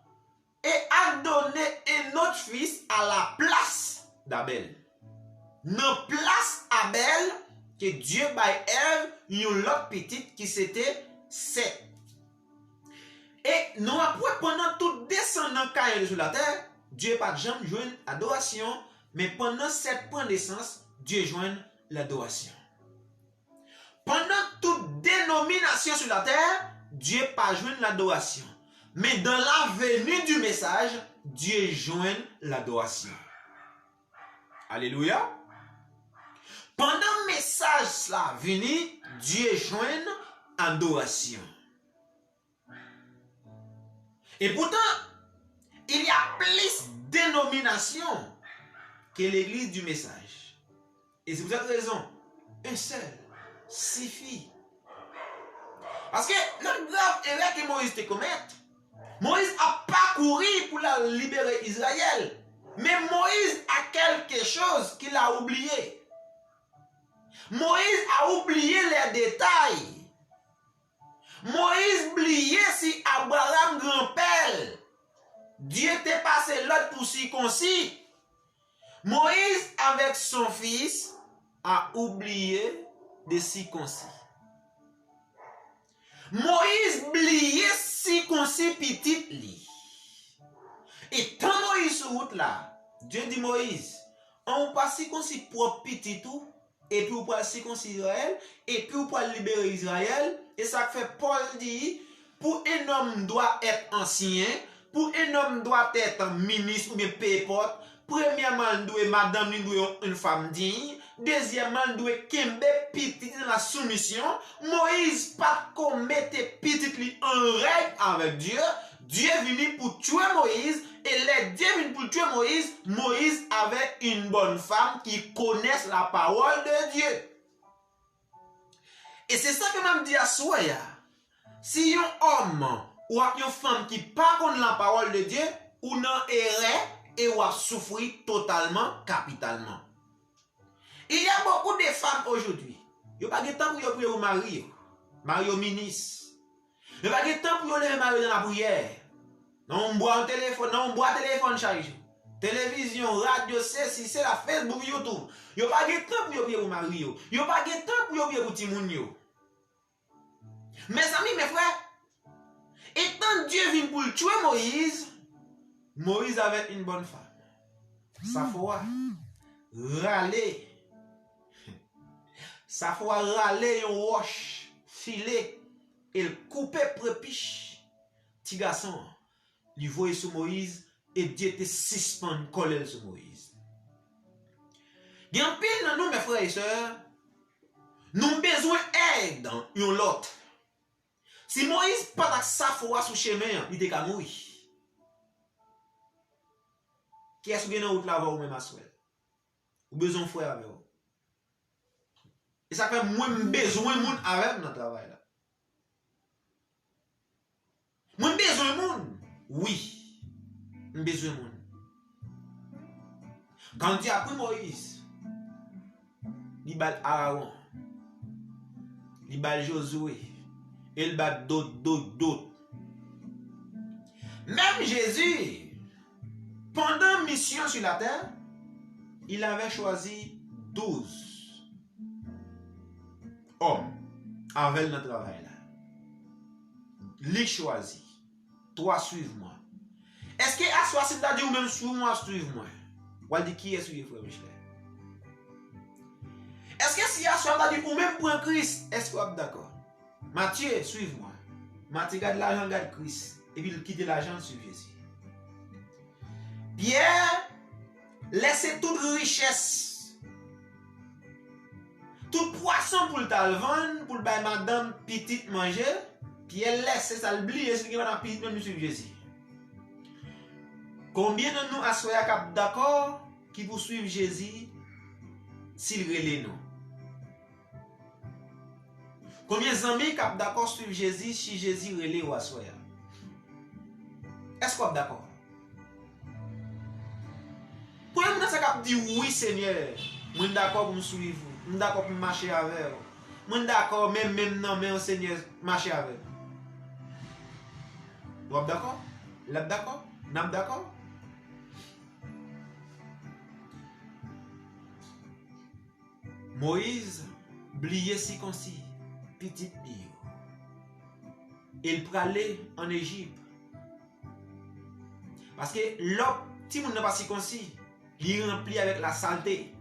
et a donné un autre fils à la place d'Abel. Dans place Abel, que Dieu baille Ève, une autre petite qui c'était Seth. Et nous après pendant tout descendant Caïn sur la terre, Dieu pas jamais joint adoration, mais pendant 7 points d'essence, Dieu joint l'adoration. Pendant toute dénomination sur la terre, Dieu pas joint l'adoration. Mais dans la venue du message, Dieu joint l'adoration. Alléluia. Pendant le message là venu, Dieu joint adoration. Et pourtant, il y a plus de dénominations que l'église du message. Et c'est pour cette raison, un seul suffit. Parce que notre grave erreur que Moïse te commet, Moïse a parcouru pour la libérer Israël. Mais Moïse a quelque chose qu'il a oublié. Moïse a oublié les détails. Moïse oublié si Abraham grand-père, Dieu t'est passé l'autre pour circoncis. Moïse avec son fils a oublié de circoncis. Moïse oublié circoncis petit li. Et tant Moïse sur route là, Dieu dit Moïse, on pas circoncis propre petit tout, et puis on peut circoncis Israël, et puis on peut libérer Israël. Et ça fait Paul dit, pour un homme doit être ancien, pour un homme doit être ministre ou bien peu importe. Premièrement, il doit madame, il doit une femme digne. Deuxièmement, il doit kembe petit dans la soumission. Moïse pas commettre petit en règle avec Dieu. Dieu venu pour tuer Moïse. Et les Dieu venu pour tuer Moïse. Moïse avait une bonne femme qui connaisse la parole de Dieu. Et c'est ça que même dit à soi. Si un homme ou une femme qui pas connaît la parole de Dieu, ou non erreur et ou a souffrir totalement, capitalement. Il y a beaucoup de femmes aujourd'hui. Il n'y a pas de temps pour prier au mari. Mari au ministre. Il n'y a pas de temps pour lever mari dans la prière. Non, on boit un téléphone, non, on boit un téléphone chaque jour. Télévision, radio, c'est la Facebook, YouTube. Il n'y a pas de temps pour prier au mari. Il n'y a pas de temps pour prier au petit monde. Mes amis, mes frères, et quand Dieu vient pour tuer Moïse, Moïse avait une bonne femme. Sa foi râler. Sa foi râler un roche, filet, et couper prépiche. Petit garçon, il voyait sur Moïse, et Dieu te suspend coller sur Moïse. Il y a un pile dans nous, mes frères et sœurs, nous avons besoin d'aide dans l'autre. Si Moïse pas avec sa foi sur le chemin, il était mourir. Qui est-ce qui est dans la route là-bas ou même à souhait? Ou besoin de frère avec vous? Et ça fait moins besoin de monde avec dans le travail là. Moins besoin de monde? Oui. Besoin de monde. Quand Dieu a pris Moïse, il bat Aaron. il bat Josué, il bat d'autres. Même Jésus, pendant mission sur la terre, il avait choisi 12 hommes avec le travail là. Les choisi. Toi, suive-moi. Est-ce que à soi, c'est dit ou même suive-moi, suive-moi? Ou elle dit qui est suivi, frère Michel? Est-ce que si à soi, dit ou même pour un Christ, est-ce que vous êtes d'accord? Matthieu, suive-moi. Matthieu, garde l'argent, garde Christ. Et puis il quitte l'argent, suive Jésus. Pierre, laissez toute richesse, tout poisson pour le vendre, pour le bailler madame petite manger. Pierre laisse ça oublier ce qui va dans petite même suivre Jésus. Combien de nous assoyons d'accord qui pour suivre Jésus s'il relève nous? Combien d'amis qui d'accord suivre Jésus si Jésus relève ou assoya? Est-ce qu'on est d'accord? Combien de gens qui disent oui Seigneur, je suis d'accord pour me suivre, je suis d'accord pour marcher avec vous, je suis d'accord même non mais Seigneur marcher avec vous. Vous êtes d'accord? Vous êtes d'accord? Vous êtes d'accord? Moïse, oublié si concis, petit bio. Il peut aller en Égypte. Parce que l'autre, si vous n'êtes pas si concis, il est rempli avec la saleté,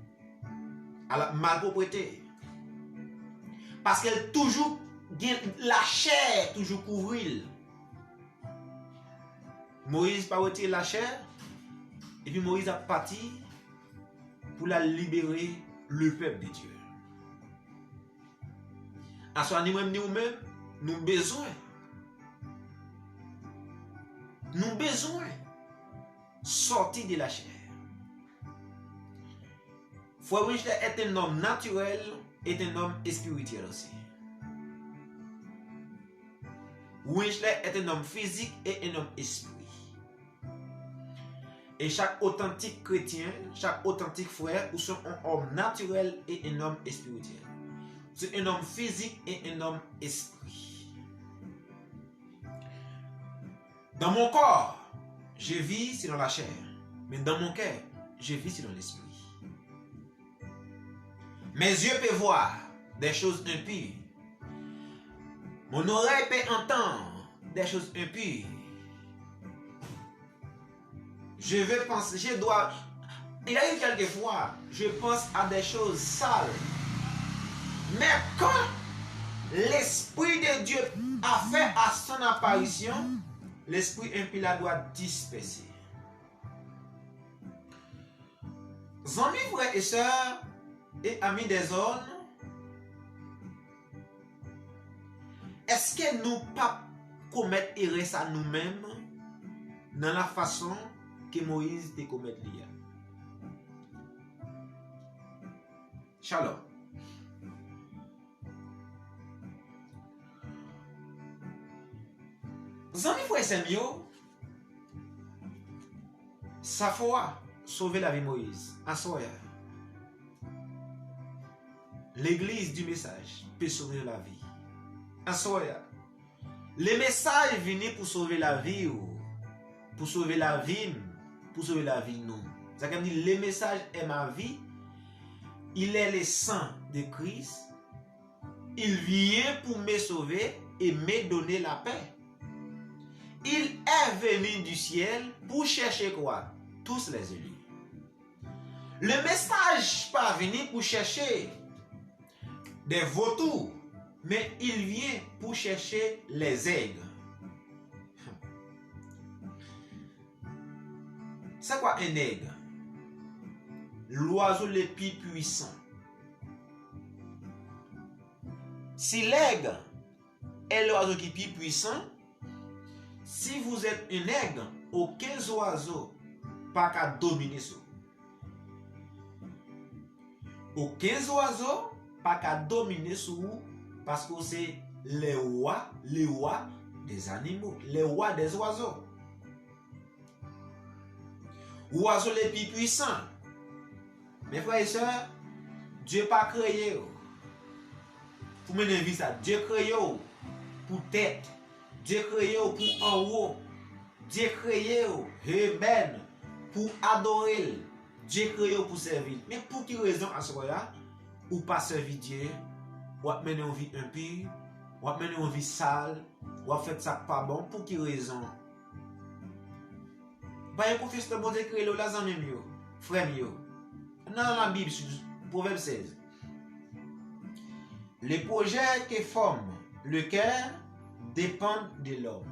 à la malpropreté. Parce qu'elle toujours, la chair toujours couvrir. Moïse pas retiré la chair, et puis Moïse a parti pour la libérer le peuple de Dieu. À ce moment-là, nous-mêmes, nous avons besoin de sortir de la chair. Frère Winston est un homme naturel et un homme spirituel aussi. Winston est un homme physique et un homme esprit. Et chaque authentique chrétien, chaque authentique frère, sont un homme naturel et un homme spirituel. C'est un homme physique et un homme esprit. Dans mon corps, je vis c'est dans la chair. Mais dans mon cœur, je vis c'est dans l'esprit. Mes yeux peuvent voir des choses impures. Mon oreille peut entendre des choses impures. Je veux penser, il y a eu quelquefois, je pense à des choses sales. Mais quand l'Esprit de Dieu a fait à son apparition, l'Esprit impur doit disperser. Amis, frères et sœurs, et amis des hommes, est-ce que nous ne pas commettre erreur à nous-mêmes dans la façon que Moïse te commet l'IA? Shalom. Zami frère Samuel, sa foi sauver la vie de Moïse. Assoya. L'église du message peut sauver la vie. Assoya. Les messages viennent pour sauver la vie, pour sauver la vie, pour sauver la vie nous. Ça veut dire le message est ma vie. Il est le sang de Christ. Il vient pour me sauver et me donner la paix. Il est venu du ciel pour chercher quoi? Tous les élus. Le message pas venu pour chercher des vautours, mais il vient pour chercher les aigles. C'est quoi un aigle? L'oiseau le plus puissant. Si l'aigle est l'oiseau qui est plus puissant, si vous êtes un aigle, aucun oiseau pas qu'à dominer ça. Aucun oiseau pas qu'à dominer ça parce que c'est les rois des animaux, les rois des oiseaux. Oiseau les plus puissants. Mes frères et sœurs, Dieu n'a pas créé. pour mener vie ça. Dieu créé pour tête. Dieu créé pour en haut. Dieu créé, amen, pour adorer. Dieu créé pour servir. Mais pour quelle raison à ce moment-là, ou pas servir Dieu, ou mener une vie impure, ou mener une vie sale, ou faire ça pas bon, pour quelle raison? Pas une confiance de bon Dieu créé là, zami mieux, frère mieux. Dans la Bible, Proverbe 16. Les projets qui forment le cœur dépendent de l'homme.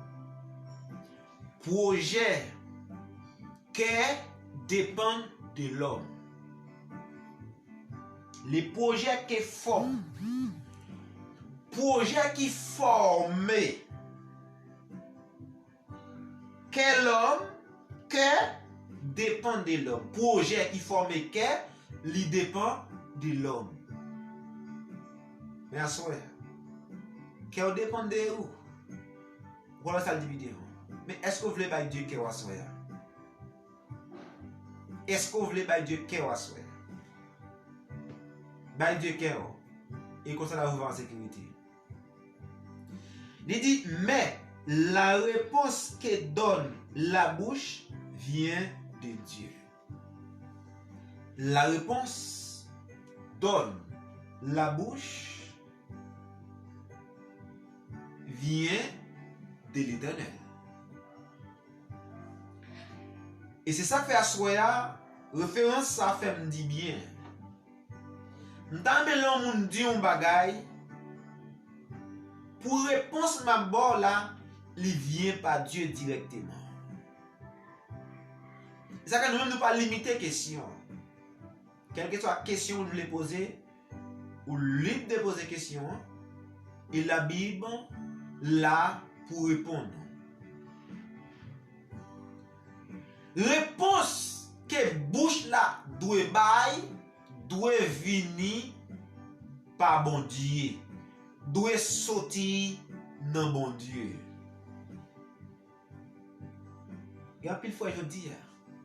Projets qui dépendent de l'homme. Les projets qui forment. Projets qui forment. Quel homme qui dépend de l'homme. Projet qui forme qui dépend de l'homme. Mais à ce moment-là, qui dépend de vous. Voilà ça le vidéo. Mais est-ce que vous voulez pas Dieu qui est à ce moment-là? Est-ce que vous voulez pas Dieu qui est à ce moment-là? Bah Dieu qui est et comme ça là vous va en sécurité. Il dit mais la réponse que donne la bouche vient de Dieu. La réponse donne la bouche vient de l'Éternel. Et c'est ça que fait Assoya, référence ça fait me dit bien. M'tande l'homme dit un bagay, pour réponse ma bord là, il vient par Dieu directement. C'est ça que nous ne pas limiter question. Quelle que soit la question que vous voulez poser, ou libre de poser question, et la Bible là pour répondre. Réponse que bouche là doit bailler, doit venir par bon Dieu, doit sortir dans bon Dieu. Et puis fois je dis,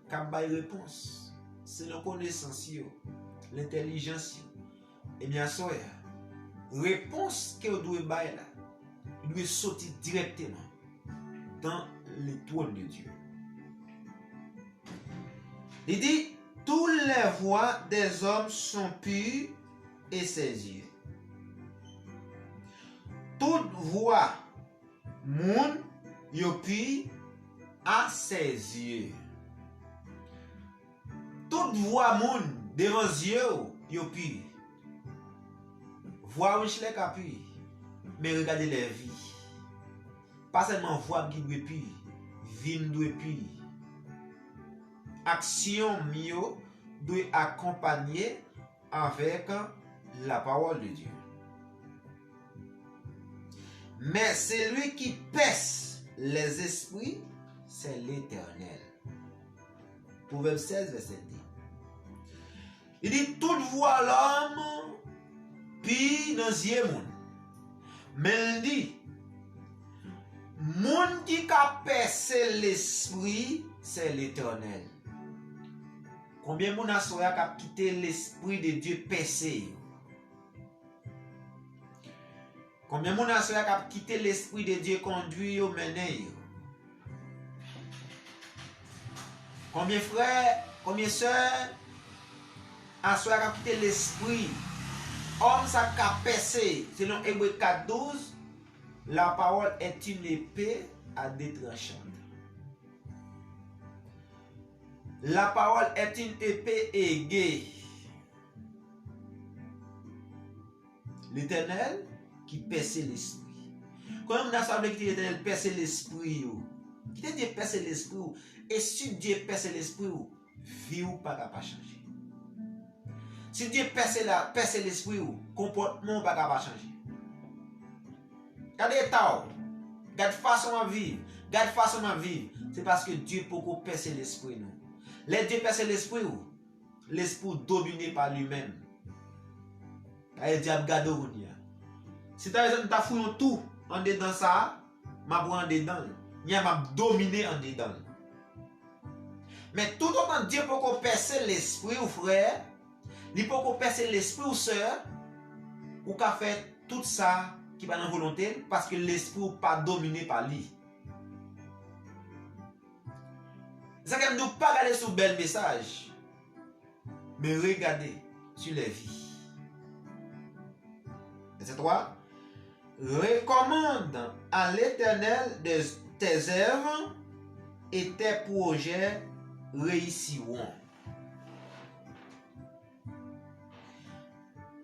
quand bail réponse, c'est la connaissance, l'intelligence, et bien sûr, réponse que doit bailler là, doit sortir directement dans le trône de Dieu. Il dit, toutes les voies des hommes sont pures et ses yeux. Toute voix moun yo pure à ses yeux. Toute voix moun devant yeux yo pure. Voix riche les ka pure, mais regardez les vies. Pas seulement voix qui doit pure, vie doit pure. Action mio doit accompagner avec la parole de Dieu. Mais celui qui pèse les esprits, c'est l'Éternel. Proverbe 16, verset 10. Il dit, toute voix l'homme, puis dans yeux moun. Mais il dit, moun qui a percé l'esprit, c'est l'Éternel. Combien de moun a quitté l'esprit de Dieu percé? Combien de moun a quitté l'esprit de Dieu conduit au mené? Combien de frères, combien de sœurs a quitté l'esprit? Homme ça a percé. Selon Hébreux 4:12, la parole est une épée à deux tranchants. La parole est une épée aiguë. L'Éternel qui perce l'esprit. Quand on a savoir que l'Éternel perce l'esprit, qui te dit perce l'esprit, et si Dieu perce l'esprit, vie ou pas capable changer. Si Dieu perce l'esprit, comportement pas capable changer. Regardez l'état, regarde façon à vivre, c'est parce que Dieu peut percer l'esprit nous. Les Dieu perce l'esprit, l'esprit dominé par lui-même. Le diable garde au monde. Si tu as fouillé tout en dedans ça, m'a en dedans, il m'a dominé en dedans. Mais tout autant Dieu peut percer l'esprit ou frère, il peut percer l'esprit ou sœur, ou qu'a fait tout ça qui va dans volonté parce que l'esprit pas dominé par lui. Ça que nous pas regarder sur bel message, mais regarder sur les vies. Verset 3. Recommande à l'Éternel tes œuvres et tes projets réussiront.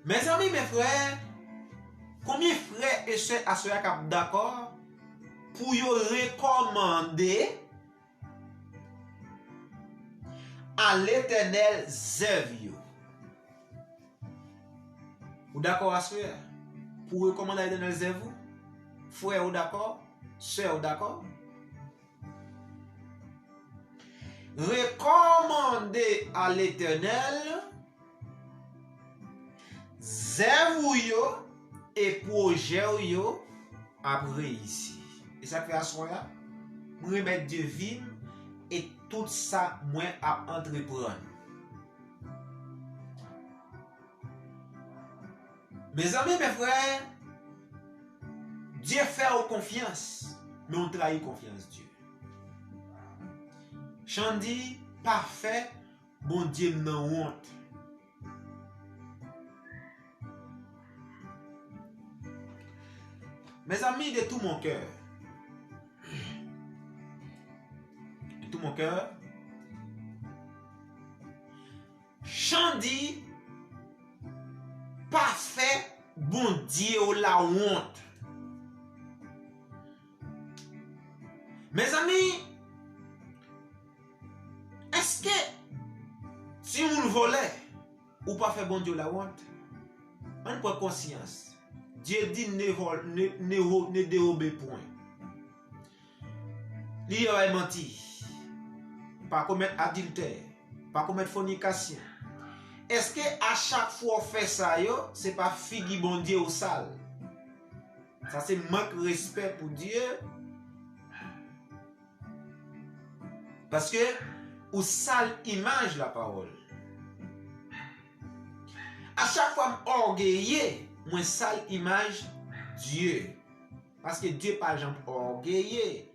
Mes amis, mes frères, combien de frères et sœurs sont d'accord pour y recommander à l'Éternel œuvres? Vous d'accord à sœur? Pour recommander à l'Éternel œuvres? Frère, vous d'accord? Sœur, vous d'accord? Recommander à l'Éternel œuvres et projets après ici. Et ça fait à soi, remettre Dieu vivre et tout ça moi à entreprendre. Mes amis, mes frères, Dieu fait confiance, mais on trahit confiance Dieu. Chandi parfait, bon Dieu n'a honte. Mes amis, de tout mon cœur, Chandi parfait, bon Dieu la honte. Mes amis, est-ce que si on le volait ou pas fait bon Dieu la honte, on prend conscience. Dieu dit ne dérobez point. Il a menti. Pas commettre adultère. Pas commettre fornication. Est-ce que à chaque fois on fait ça, c'est pas figi bon Dieu au sale? Ça c'est manque de respect pour Dieu. Parce que ou sale image la parole. À chaque fois orgueilleux, moi sale image Dieu. Parce que Dieu par exemple orgueilleux.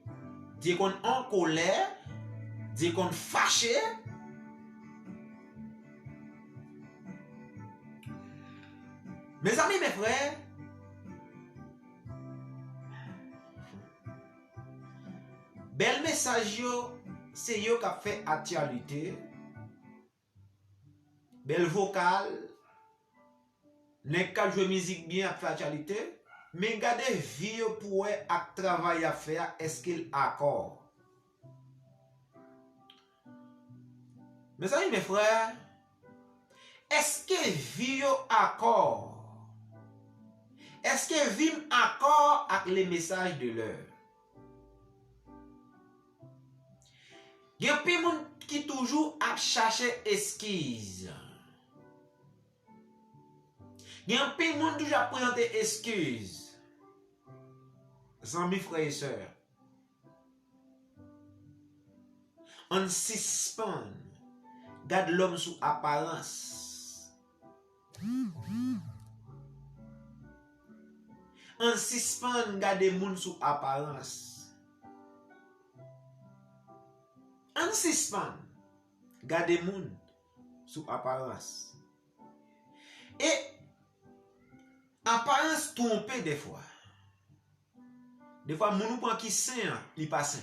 Dieu qu'on en colère, Dieu qu'on fâché. Mes amis, mes frères, bel message yo, c'est yo qui a fait actualité. Bel vocal, n'est qu'à jouer musique bien à faire actualité, mais gardez vie pour à travail à faire, est-ce qu'il accord? Mes amis, mes frères, est-ce que vie accord? Est-ce que vim accord avec les messages de l'heure? Il y a des gens qui toujours à chercher esquisse. Il y a des gens qui toujours à présenter excuses. Amis, frères et sœurs, on suspend, garde l'homme sous apparence. On suspend, garde les gens sous apparence. On suspend, garde les gens sous apparence. Et apparence trompée des fois. Des fois, mon prend qui saint, il pas saint.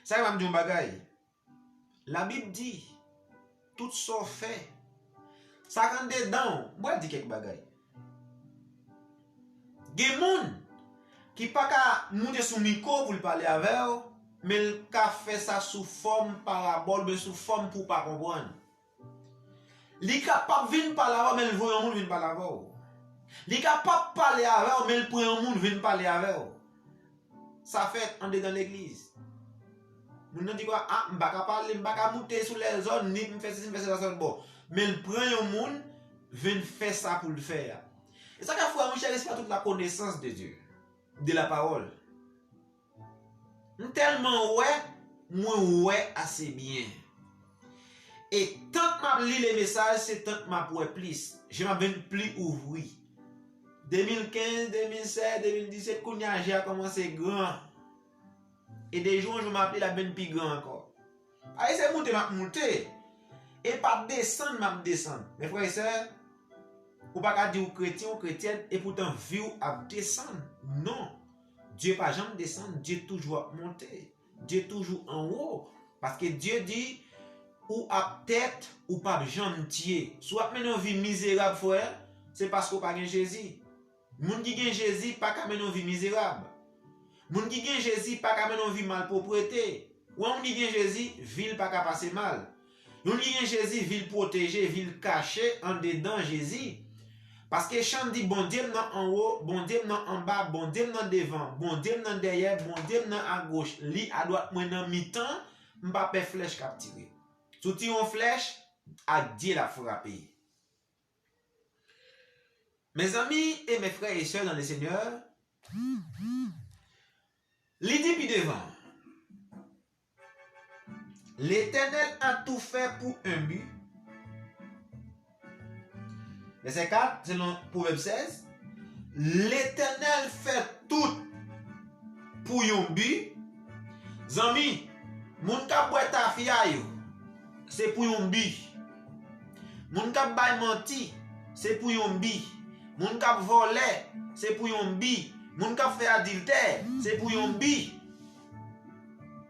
Ça va me dire un bagay. La Bible dit, tout ça fait. Ça rend dedans. Moi, je dis quelques bagay. Des gens qui pas qu'à monter sur micro pour parler avec eux, mais il a fait ça sous forme parabole, mais sous forme pour pas comprendre. Il est capable de venir parler avec eux, mais il voit un monde venir parler avec eux. Il est capable de parler avec eux, mais il prend un monde venir parler avec eux. Ça fait en dedans l'église. Nous ne disons pas, ah, je ne vais pas parler, je ne vais pas monter sur les zones, ni me faire ceci, me faire ça, bon. Mais il prend un monde, vient faire ça pour le faire. Et ça, il faut chercher toute la connaissance de Dieu, de la parole. Tellement moi assez bien. Et tant que je lis les messages, c'est tant que je plus. Je m'en plus ouvrir. 2015, 2016, 2017, Kounia j'ai commencé grand. Et des jours, je m'appelle la ben plus grand encore. Allez, c'est monter. Et pas descendre, m'a descendre. Mes frères et sœurs, ou pas dire chrétien ou chrétienne, et pourtant vie à descendre. Non. Dieu pas jamais descendre, Dieu toujours monter. Dieu toujours en haut. Parce que Dieu dit, ou à tête, ou pas jamais Dieu. Soit maintenant vie misérable, frère, c'est parce qu'on pas gain Jésus. Moun qui gagne Jésus, pas qu'à mener une vie misérable. Moun qui gagne Jésus, pas qu'à mener une vie malpropreté. Ou moun qui gagne Jésus, ville pas qu'à passer mal. Moun qui gagne Jésus, ville protégée, ville cachée, en dedans Jésus. Parce que chant dit, bon Dieu non en haut, bon Dieu non en bas, bon Dieu non devant, bon Dieu non derrière, bon Dieu non à gauche, li à droite, moi non mi-temps, m'pa pe flèche cap tirer. Souti on flèche, à Dieu la frapper. Mes amis et mes frères et sœurs dans le Seigneur, l'idée puis devant. L'Éternel a tout fait pour un but. Verset 4, selon Proverbe 16. L'Éternel fait tout pour un but. Zami, moun ka boit ta fia yo, c'est pour un but. Moun ka bay menti, c'est pour un but. Moun ka volé, c'est pour un but. Moun ka fait adultère, c'est pour un but.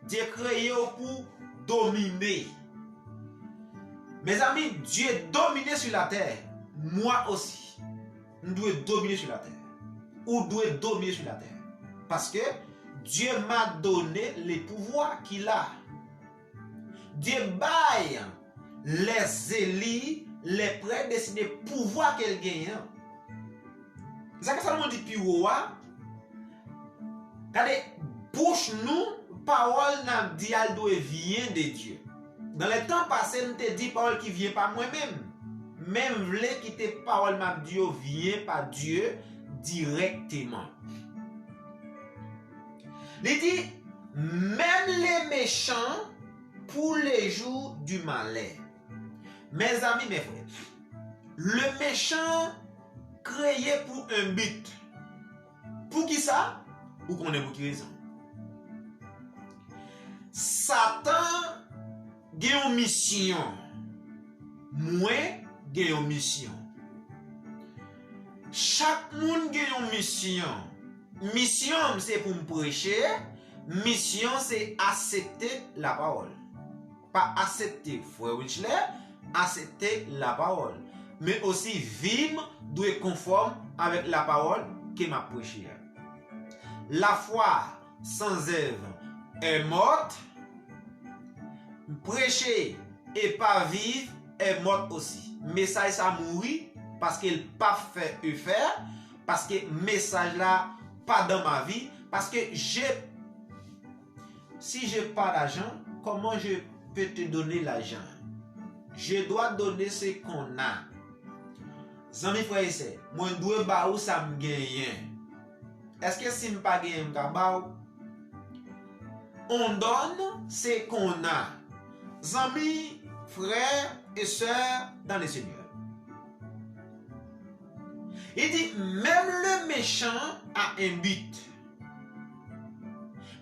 Dieu créé pour dominer. Mes amis, Dieu domine sur la terre. Moi aussi. Nous devons dominer sur la terre. Ou doit dominer sur la terre. Parce que Dieu m'a donné les pouvoirs qu'il a. Dieu baille les élus, les prédestinés pouvoirs qu'elle gagne. C'est ça que ça nous dit plus haut. Regardez, bouche nous, parole n'a dit elle doit vient de Dieu. Dans les temps passés, nous te dit parole qui vient pas moi-même. Même vle qui te parole m'a dit vient par Dieu directement. Il dit, même les méchants pour les jours du malheur. Mes amis, mes frères, le méchant créé pour un but. Pour qui ça? Ou qu'on est pour qui raison? Satan a une mission. Moi, j'ai une mission. Chaque monde a une mission. Mission, c'est pour me prêcher. Mission, c'est accepter la parole. Pas accepter, frère Wichler, accepter la parole. Mais aussi vivre doit être conforme avec la parole que m'a prêché. La foi sans œuvre est morte. Prêcher et pas vivre est morte aussi. Message ça mourit parce qu'il pas fait faire, parce que message là pas dans ma vie, parce que si j'ai pas d'argent, comment je peux te donner l'argent? Je dois donner ce qu'on a. Zami frère c'est, moi dois ba ou ça me gagne. Est-ce que si me pas gagne m'ka ba? On donne ce qu'on a. Amis, frères et sœurs dans le Seigneur. Il dit, même le méchant a un but.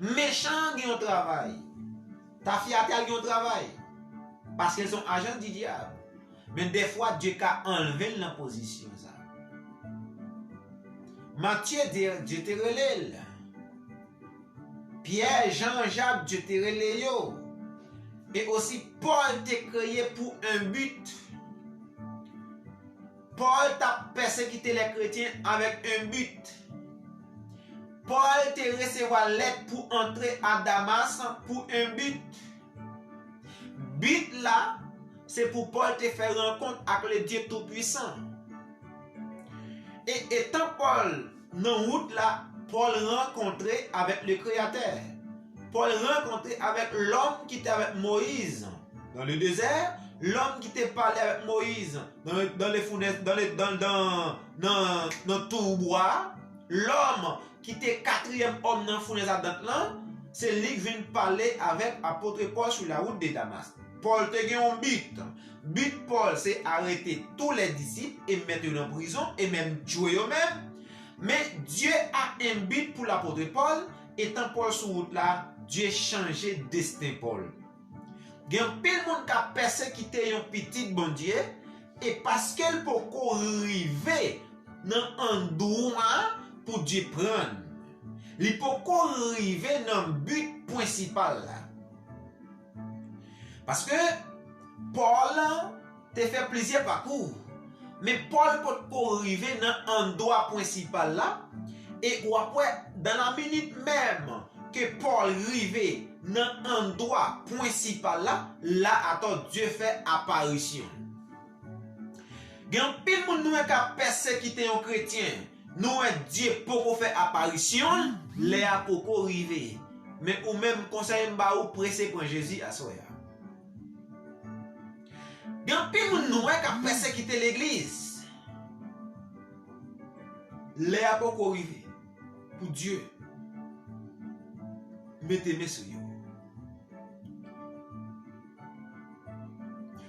Méchant a un travail. Ta fille a un travail. Parce qu'ils sont agents du diable. Mais des fois, Dieu a enlevé la position. Matthieu, Dieu te relève. Pierre, Jean, Jacques, Dieu te relève. Et aussi, Paul t'a créé pour un but. Paul t'a persécuté les chrétiens avec un but. Paul t'a recevoir lettre pour entrer à Damas pour un but. But là, c'est pour Paul te faire rencontre avec le Dieu Tout-Puissant. Et étant Paul dans la route là, Paul rencontré avec le Créateur. Paul rencontré avec l'homme qui était avec Moïse dans le désert, l'homme qui était parlé avec Moïse dans les fenêtres, dans tout bois, l'homme qui était quatrième homme dans les fenêtres d'Atlant, c'est lui qui vient parler avec l'apôtre Paul sur la route de Damas. Paul te gagne un but. But Paul, c'est arrêter tous les disciples et mettre en prison et même tuer eux-mêmes. Mais Dieu a un but pour l'apôtre Paul. Étant Paul sur route là, Dieu changeait destin Paul. Il y a pile monde qui a persécuté un petit bon Dieu et parce qu'elle peut arriver dans un endroit pour Dieu prendre. Il peut arriver dans le but principal là. Parce que Paul te fait plusieurs parcours. Mais Paul peut arriver dans un endroit principal là. Et après, dans la minute même que Paul arrive dans un endroit principal là, attends, Dieu fait apparition. Il y a un pile de monde qui a persécuté un chrétien. Nous, Dieu pour faire apparition, les a pour arriver. Mais ou même conseil ou pressé pour Jésus à soi. Il y a un pile de monde qui a persécuté l'église. Les a pour arriver. Pour Dieu, mettez-moi sur vous.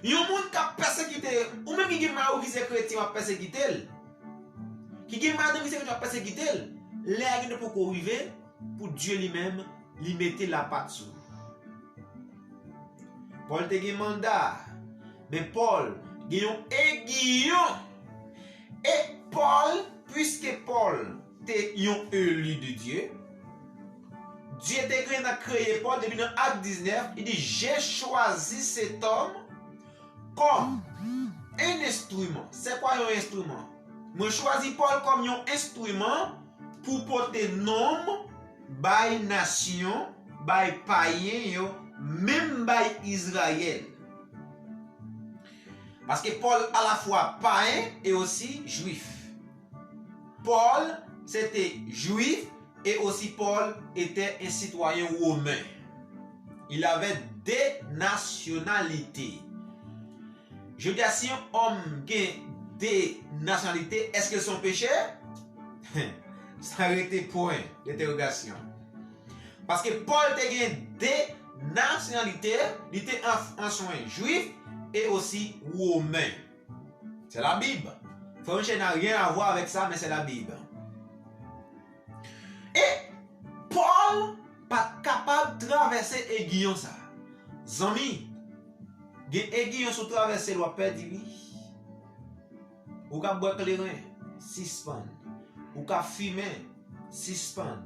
Il y a un monde qui a persécuté, ou même qui a marre qui est chrétien a persécuté, qui a marre qui a persécuté, les gens pour arriver, pour Dieu lui-même, lui mettre la patte sur. Paul te un mandat, mais Paul a un aiguillon. Et Paul, puisque Paul t'es un élu de Dieu. Dieu t'a créé Paul depuis dans Acte 19. Il dit j'ai choisi cet homme comme un instrument. C'est quoi un instrument? Moi choisi Paul comme un instrument pour porter nom by nation, by païen, même by Israël. Parce que Paul à la fois païen et aussi juif. Paul c'était juif et aussi Paul était un citoyen romain. Il avait des nationalités. Je dis si un homme a des nationalités, est-ce qu'ils sont péchés? Ça a été point d'interrogation. Parce que Paul était des nationalités, il était un soin juif et aussi romain. C'est la Bible. Franchement, n'a rien à voir avec ça, mais c'est la Bible. Et Paul pas capable de traverser aiguillon ça. Zami, des aiguillons sur traverser doit perdre lui. Ou ka boire clairin, suspend. Ou ka fumer, suspend.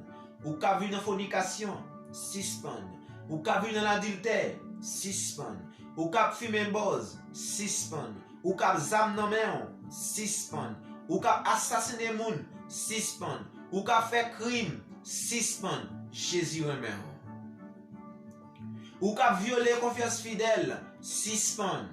Ou ka vivre dans fornication, suspend. Ou ka vivre dans l'adultère, suspend. Ou ka fumer buzz, suspend. Ou ka zam nan men, suspend. Ou ka assassiner moun, suspend. Ou ka fait crime, suspend. Jésus remet. Ou ka violer confiance fidèle, suspend.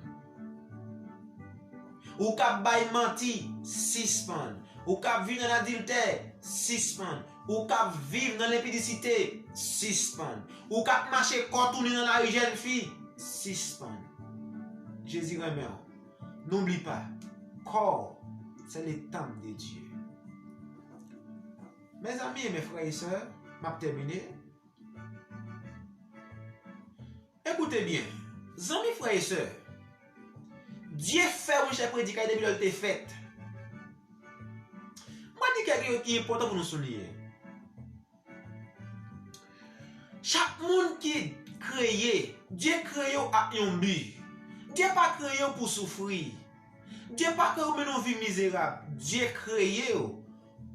Ou ka bay menti, suspend. Ou ka vivre dans l'adultère, suspend. Ou ka vivre dans l'impudicité, suspend. Ou ka marcher contourner dans la jeune fille, suspend. Jésus remet. N'oublie pas, corps, c'est le temple de Dieu. Mes amis et mes frères et sœurs, m'a terminé. Écoutez bien, amis frères et sœurs, Dieu fait un chef prédicateur depuis qu'il était fait. Moi, je dis quelque chose qui est important pour nous souligner. Chaque monde qui est créé, Dieu crée à un but. Dieu n'a pas créé pour souffrir. Dieu n'a pas créé pour une vie misérable. Dieu créé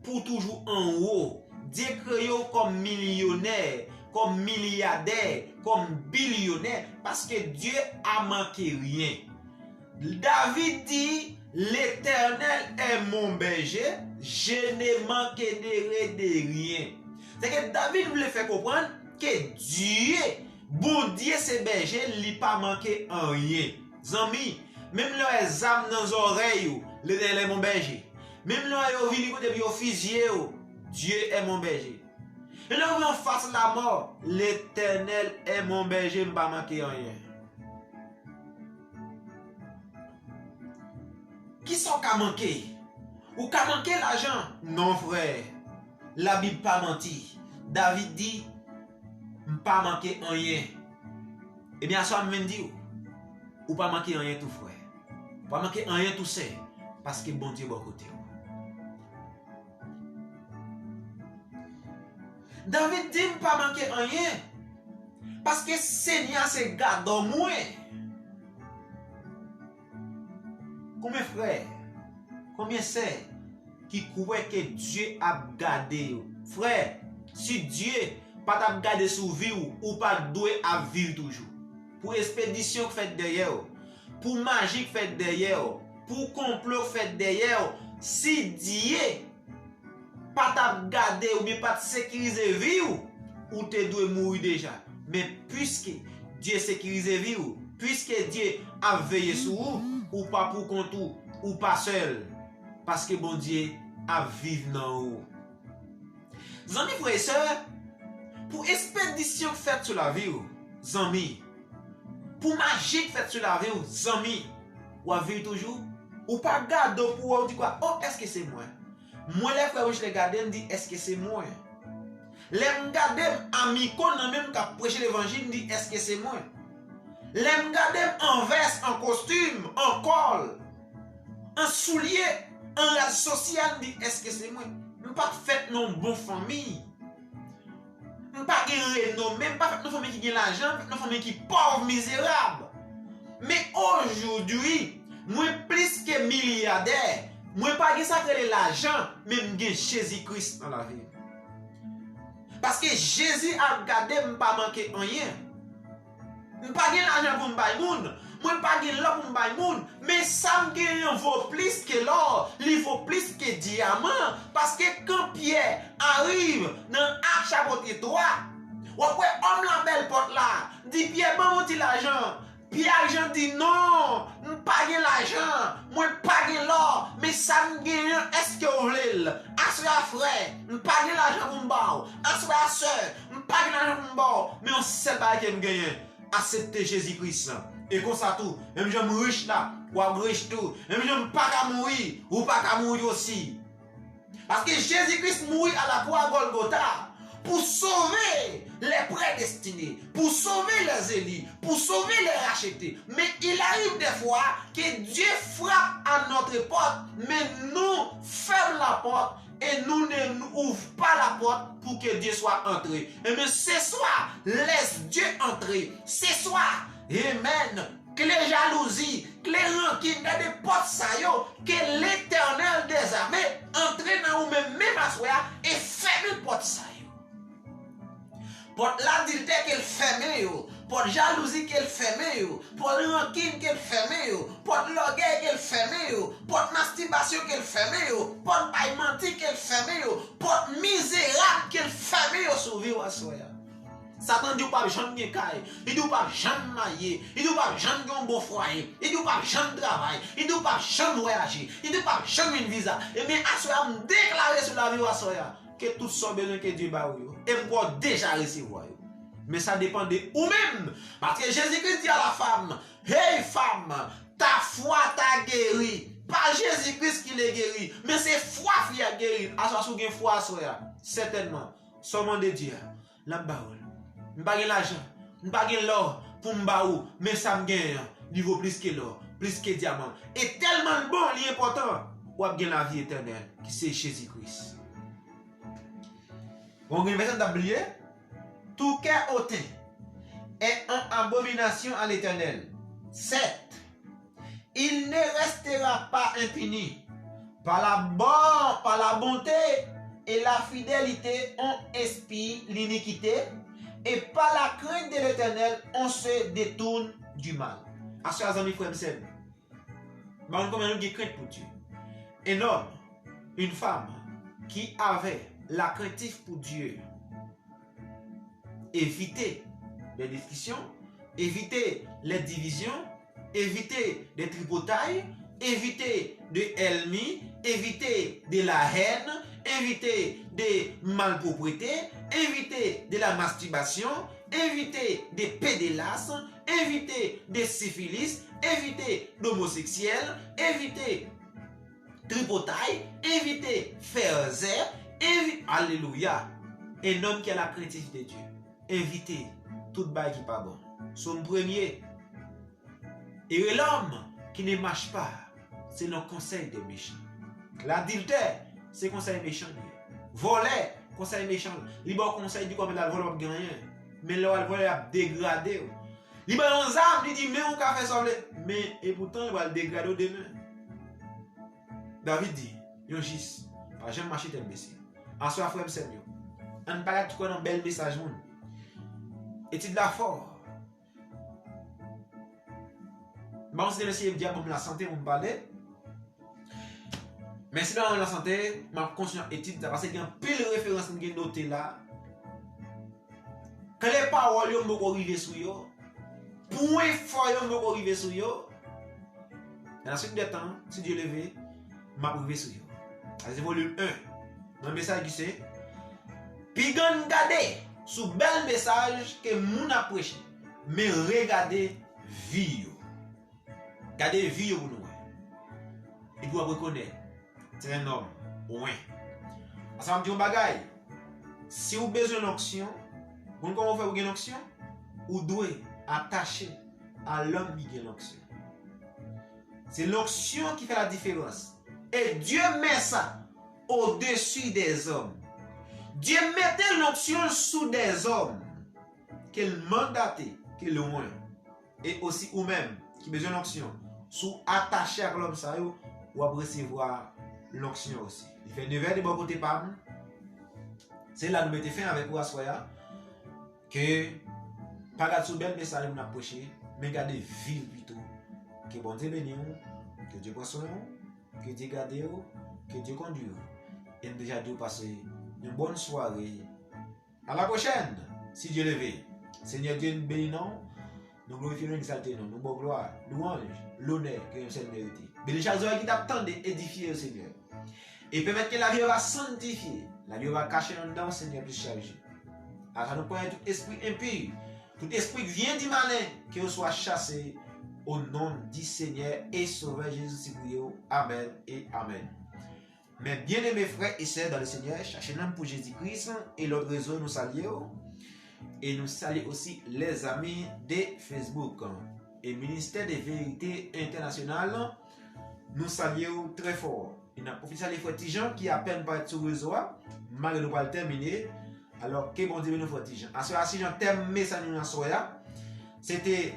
pour toujours en haut. Dieu créé comme millionnaire, comme milliardaire, comme billionnaire. Parce que Dieu a manqué rien. David dit, l'Éternel est mon berger, je n'ai manqué de rien. C'est que David voulait faire comprendre que Dieu, bon Dieu c'est berger, il n'a pas manqué en rien. Zami, même les âmes dans les oreilles, l'Éternel est mon berger. Même là, il y a des officiers, Dieu est mon berger. Et là, on face la mort, l'Éternel est mon berger, je ne vais pas manquer en rien. Qui sont qu'à manquer? Ou qu'à manquer l'argent? Non, frère. La Bible pas menti. David dit, je ne pas manquer en rien. Eh bien, ça me dit, ou pas manquer en rien tout, frère. Pas manquer en rien tout, c'est parce que bon Dieu est bon côté. David dit pas manquer rien. Parce que Seigneur c'est gardant moi. Combien frères, combien c'est qui croient que Dieu a gardé? Frère, si Dieu pas t'a gardé sous vie ou pas doué à vivre toujours. Pour expédition fait derrière, pour magie fait derrière, pour complot fait derrière, si Dieu pas t'a gardé ou bien pas te sécuriser vie ou te doit mourir déjà. Mais puisque Dieu sécurise vie puisque Dieu a veillé sur vous, ou pas pour compte ou pas seul, parce que bon Dieu a vivre dans vous. Zami frères et sœurs, pour expédition faite sur la vie, zami, pour magie faite sur la vie, zami, ou à vivre toujours, ou pas garder pour vous dire quoi, oh est-ce que c'est moi? Moi les frères je les garde, me dit est-ce que c'est moi? Les m'gade ami qu'on même qui prêcher l'évangile, me dit est-ce que c'est moi? Les m'gade en veste, en costume, en col, en soulier, en race sociale, me dit est-ce que c'est moi? Je ne pas fait non bonne famille. Je ne pas renommé, je ne pas fait non famille qui a l'argent, non famille qui pauvre, misérable. Mais aujourd'hui, moi plus que milliardaire, moi pas ça que l'argent, mais je Jésus-Christ dans la vie. Parce que Jésus a gardé, je ne pas manquer rien. Je ne pas l'argent pour me bailler monde. Moi pas l'or pour me bailler monde. Mais ça me vaut plus que l'or. Il vaut plus que diamant. Parce que quand Pierre arrive dans l'acte chapitre 3, ou après homme la belle porte là, dit Pierre, bon mon l'argent. Pierre Jean dit non, je n'ai pas l'argent, moi je pas l'or, mais ça me gagne, est-ce que vous voulez? Assoya frère, je n'ai pas l'argent pour me battre, assoya soeur, je n'ai pas l'argent pour me battre, mais on sait pas qui me gagne, accepter Jésus-Christ. Et comme ça tout, même je suis riche là, ou riche tout, même je ne suis pas qu'à mourir, ou pas qu'à mourir aussi. Parce que Jésus-Christ mourit à la croix à Golgotha pour sauver les prédestinés, pour sauver les élus, pour sauver les rachetés. Mais il arrive des fois que Dieu frappe à notre porte, mais nous fermons la porte et nous ne ouvrons pas la porte pour que Dieu soit entré. Et mais ce soir, laisse Dieu entrer. Ce soir, amen, que les jalousies, que les rancunes, que les portes saillots, que l'Éternel des armées entre dans vous-même, même à soi, et ferme les portes saillots. Porte l'adultère qu'elle ferme, porte jalousie qu'elle ferme, porte rancune qu'elle ferme, porte l'orgueil qu'elle ferme, porte masturbation qu'elle ferme, porte païmenti qu'elle ferme, porte misérable qu'elle ferme sur vie à soi. Satan dit pas jamais bien caille, il dit pas jamais marier, il dit pas jamais un bon foyer, il dit pas jamais travail, il dit pas jamais voyager, il dit pas jamais une visa. Et bien à soi me déclarer sur la vie à soi que tout son besoin que Dieu ba ou et moi déjà recevoir. Mais ça dépend de ou même parce que Jésus-Christ dit à la femme, hey femme, ta foi t'a guéri. Pas Jésus-Christ qui l'a guéri, mais c'est foi qui a guéri. À soi sou gen foi à soi certainement. Seulement de Dieu. La baoul. M'pa gen l'argent, m'pa gen l'or pour m'baou, mais ça me gagne niveau plus que l'or, plus que diamant. Et tellement bon, li important, ou a gen la vie éternelle qui c'est Jésus-Christ. Bon, une version d'oublier, tout cœur hautain est en abomination à l'Éternel. 7. Il ne restera pas impuni. Par la bonté et la fidélité, on expie l'iniquité, et par la crainte de l'Éternel, on se détourne du mal. À ce amis frères et bon, combien nous crainte pour Dieu? Un homme, une femme qui avait la crainte pour Dieu, éviter les discussions, éviter les divisions, éviter les tripotailles, éviter de ennemis, éviter de la haine, éviter des malpropriétés, éviter de la masturbation, éviter des pédélasses, éviter des syphilis, éviter d'homosexuels, éviter tripotaille, éviter faire zère, alléluia. Un homme qui a la crainte de Dieu, éviter tout bail qui n'est pas bon. Son premier. Et l'homme qui ne marche pas, c'est le conseil des méchants. L'adultère, c'est le conseil méchant. Voler, conseil méchant. Li bon conseil dit comme la vol pas gagner. Mais là elle va dégrader. Li bon âme, il dit mais on ka faire ça mais et pourtant il va le dégrader demain. David dit, yo gis, pas jamais marcher tel baisser. En soi frère Seigneur. On pas tout un bel message moun. Étude la fort. Bon, c'est monsieur diable la santé on parler. Mais si dans la santé, ma continue étude parce qu'il y a un pile référence qui noté là. Quand les paroles yo m'ont arrivé sur yo, point fort yo m'ont arrivé sur yo. Dans la suite des temps, si Dieu le veut, m'a arrivé sur yo. C'est volume 1. Dans le message qui c'est puis regardez sous bel message que moun a prêché, mais regardez vie yo. Regardez vie yo pour nous. Et pour reconnaître c'est un homme, ouais. Ça me dit un bagay. Si vous avez besoin d'onction, vous comment faire une onction? Vous devez attacher à l'homme qui a l'onction. C'est l'onction qui fait la différence. Et Dieu met ça au-dessus des hommes. Dieu mettait l'onction sous des hommes qu'il mandatait, qu'il loin. Et aussi vous-même qui besoin d'onction, sous attaché à l'homme ça, vous recevoir l'onction aussi. Il fait 9 heures de bon côté par nous. C'est là que nous mettons fin avec vous à soya. Que pas garder sous bel message nous approcher, mais garder ville plutôt. Que bon Dieu bénisse, que Dieu prenne soin, que Dieu garde, que Dieu conduise. Et nous déjà de passer une bonne soirée. À la prochaine, si Dieu le veut. Seigneur Dieu nous bénit nous glorifions, nous exaltons, nous bonne gloire, louange, l'honneur que nous sommes mérités. Mais les choses qui t'attendent d'édifier au Seigneur. Et permettre que la vie va sanctifier. La vie va cacher dans le Seigneur plus chargé. Alors nous prenons tout esprit impur, tout esprit qui vient du malin, qu'il soit chassé au nom du Seigneur et Sauveur Jésus-Christ. Amen et Amen. Mes bien-aimés frères et sœurs dans le Seigneur, cherchez l'homme pour Jésus-Christ et l'autre réseau nous saluons. Et nous saluons aussi les amis de Facebook et ministère des vérités internationales. Nous saluons très fort. Il y a professeur les Tijan qui a peine pas être sur le réseau. Malgré nous pas le terminer. Alors que bon Dieu nous faut Tijan. À ce si j'en termine ça nous en soya. C'était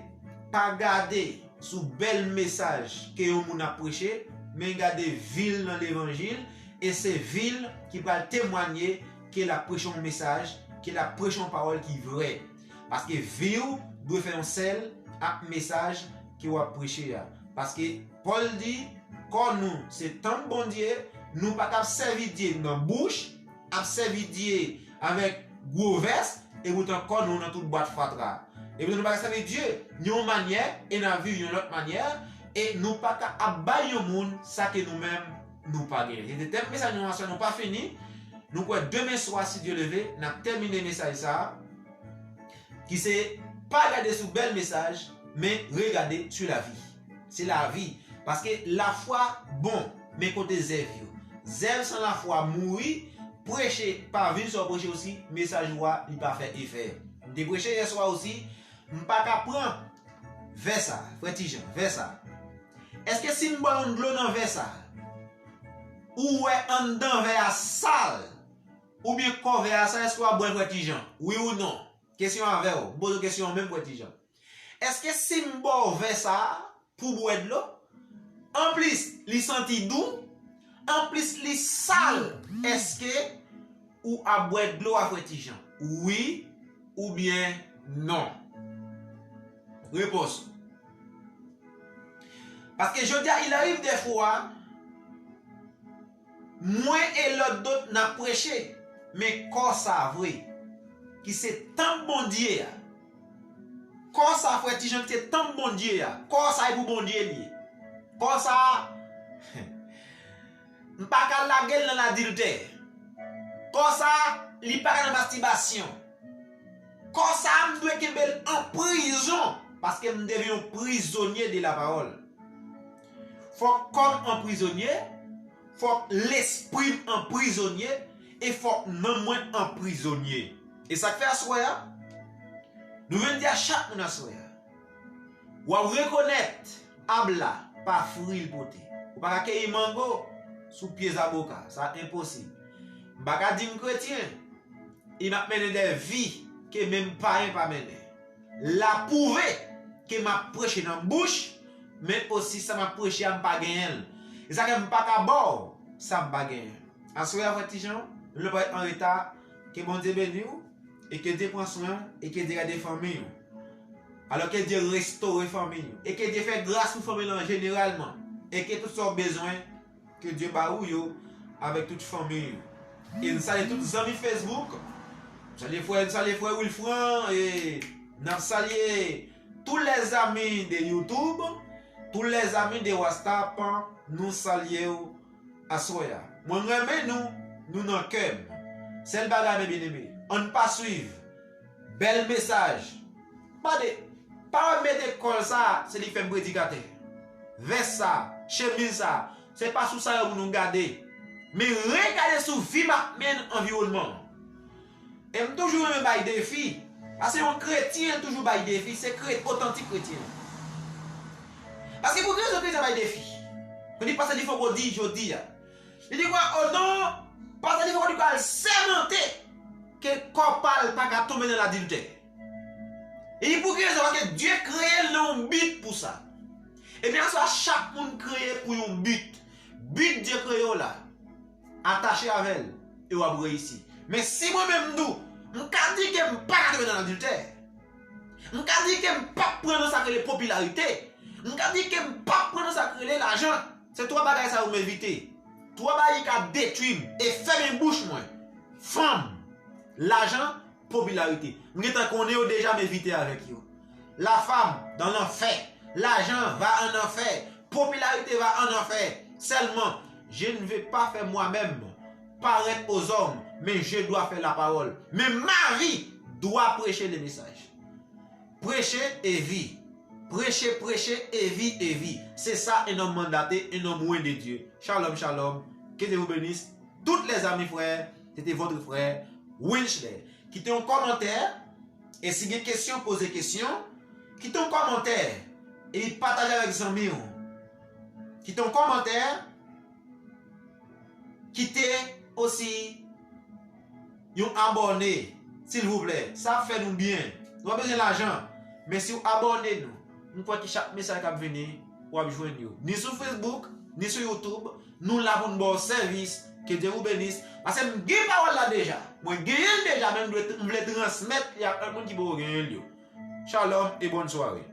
pas garder sous bel message que on a prêché, mais garder ville dans l'évangile et c'est ville qui va témoigner que la prêchon message, que la prêchon parole qui est vraie. Parce que ville doit faire un seul message qui va prêcher. Parce que Paul dit quand nous, c'est tant bon Dieu, nous pas qu'à servir Dieu dans la bouche, à servir Dieu avec gros veste, et pourtant quand nous dans toute boîte fatra. Et nous pas servir Dieu d'une manière, et dans la vie d'une autre manière, et nous pas qu'à abattre le monde, ça que nous-mêmes, nous pas gagner. Et des messages nous pas fini. Nous quoi demain soir, si Dieu le veut, nous avons terminé le message ça, qui c'est pas regarder sur bel message, mais regarder sur la vie. C'est la vie. Parce que la foi, bon, mais côté zèv, zèv sans la foi mourir, prêcher par ville sur prêcher aussi, message il pas fait effet. De prêcher hier soir aussi, pas qu'à prendre vers ça, frère Tijan, vers ça. Est-ce que si nous boisons de l'eau dans vers ça, ou est en dedans vers sale, ou bien qu'on vers ça, est-ce qu'on va boire frère Tijan? Oui ou non? Question avec vous, bonne question même frère Tijan. Est-ce que si nous boisons vers ça, pour boire de l'eau, en plus, il senti doux, en plus, il sale, est-ce que ou à boire de l'eau à frère Tijan? Oui ou bien non? Réponse. Parce que je dis, il arrive des fois, moi et l'autre d'autres n'a prêché, mais quand ça vrai, qui c'est tant bon Dieu, quand ça frère Tijan, c'est tant bon Dieu, quand ça est pour bon Dieu lié, quand ça, pas qu'à la gueule dans l'adultère, quand ça, il pas dans la masturbation, quand ça, je dois être en prison, parce que je deviens prisonnier de la parole. Faut comme un prisonnier, faut l'esprit en prisonnier, et faut non moins en prisonnier. Et ça fait à soi, nous venons dire à chaque monde à soi, ou à reconnaître, abla, pas fruit le poté. Ou pas accueillir mango sous pieds à boca, ça impossible. Pas dire chrétien, il m'a mené des vies que même parents pas mené. La prouvé que m'a prêché dans la bouche, mais aussi ça m'a prêché à pas gagner. Et ça que m'a pas qu'à bord, ça m'a gagner. En soir petit gens, le pas en retard, que bon Dieu bénisse et que Dieu prend soin et que Dieu garde famille. Alors que Dieu restaure famille et que Dieu fait grâce pour famille généralement et que tous leurs besoins que Dieu baoue avec toute famille. Et nous saluons tous les amis Facebook. Salut frère Wilfran et nous saluons tous les amis de YouTube, tous les amis de WhatsApp, nous saluons à Soya. Moi, nous n'en cœur. C'est le bagage bien aimé. On ne pas suivre. Bel message. Pas mettre comme ça, c'est les femmes prédicateur. Veste ça, chemise ça, c'est pas sous ça que nous garder. Mais regardez sur vie environnement. Et toujours un bail défi. Parce que un chrétien toujours bail défi, c'est authentique chrétien. Parce que pour que les chrétiens bail défi. On dit pas ça, il faut qu'on dise, je dis. Il dit quoi? Oh non, parce qu'il faut qu'on dise sémenter que corps parle pas qu'à tomber dans l'adultère. Il dit pour que Dieu crée un but pour ça. Et bien sûr, chaque monde créé pour un but. But Dieu créé là. Attaché avec elle. Et on va réussir. Mais si moi-même nous, je ne dis que je ne peux pas tomber dans l'adultère. Je ne dis que je ne peux pas prendre ça que les popularités. Je ne dis que je ne peux pas prendre ça que l'argent. C'est trois bagages ça vous m'inviter. Trois bagages qui détruisent et ferment une bouche moi. Femme, l'argent, popularité. Je connais déjà m'inviter avec vous. La femme dans l'enfer. L'argent va en enfer. Popularité va en enfer. Seulement, je ne vais pas faire moi-même paraître aux hommes, mais je dois faire la parole. Mais ma vie doit prêcher le message. Prêcher et vie. Prêcher, prêcher et vie et vie. C'est ça un homme mandaté, un homme loin de Dieu. Shalom, shalom. Que Dieu vous bénisse. Toutes les amis frères, c'était votre frère Winchler. Quittez un commentaire. Et si vous avez des questions, posez des questions. Quittez un commentaire. Et partagez avec vos amis. Quittez un commentaire. Quittez aussi un abonné. S'il vous plaît. Ça fait nous bien. Nous avons besoin d'argent. Mais si vous abonnez nous, nous pouvons que chaque message qui vient, vous pouvez joindre nous. Ni sur Facebook, ni sur YouTube. Nous avons un bon service. Que Dieu vous bénisse. Parce que je n'ai pas parole là déjà. Moi, je déjà, même je voulais transmettre. Il y a un monde qui peut gagner. Shalom et bonne soirée.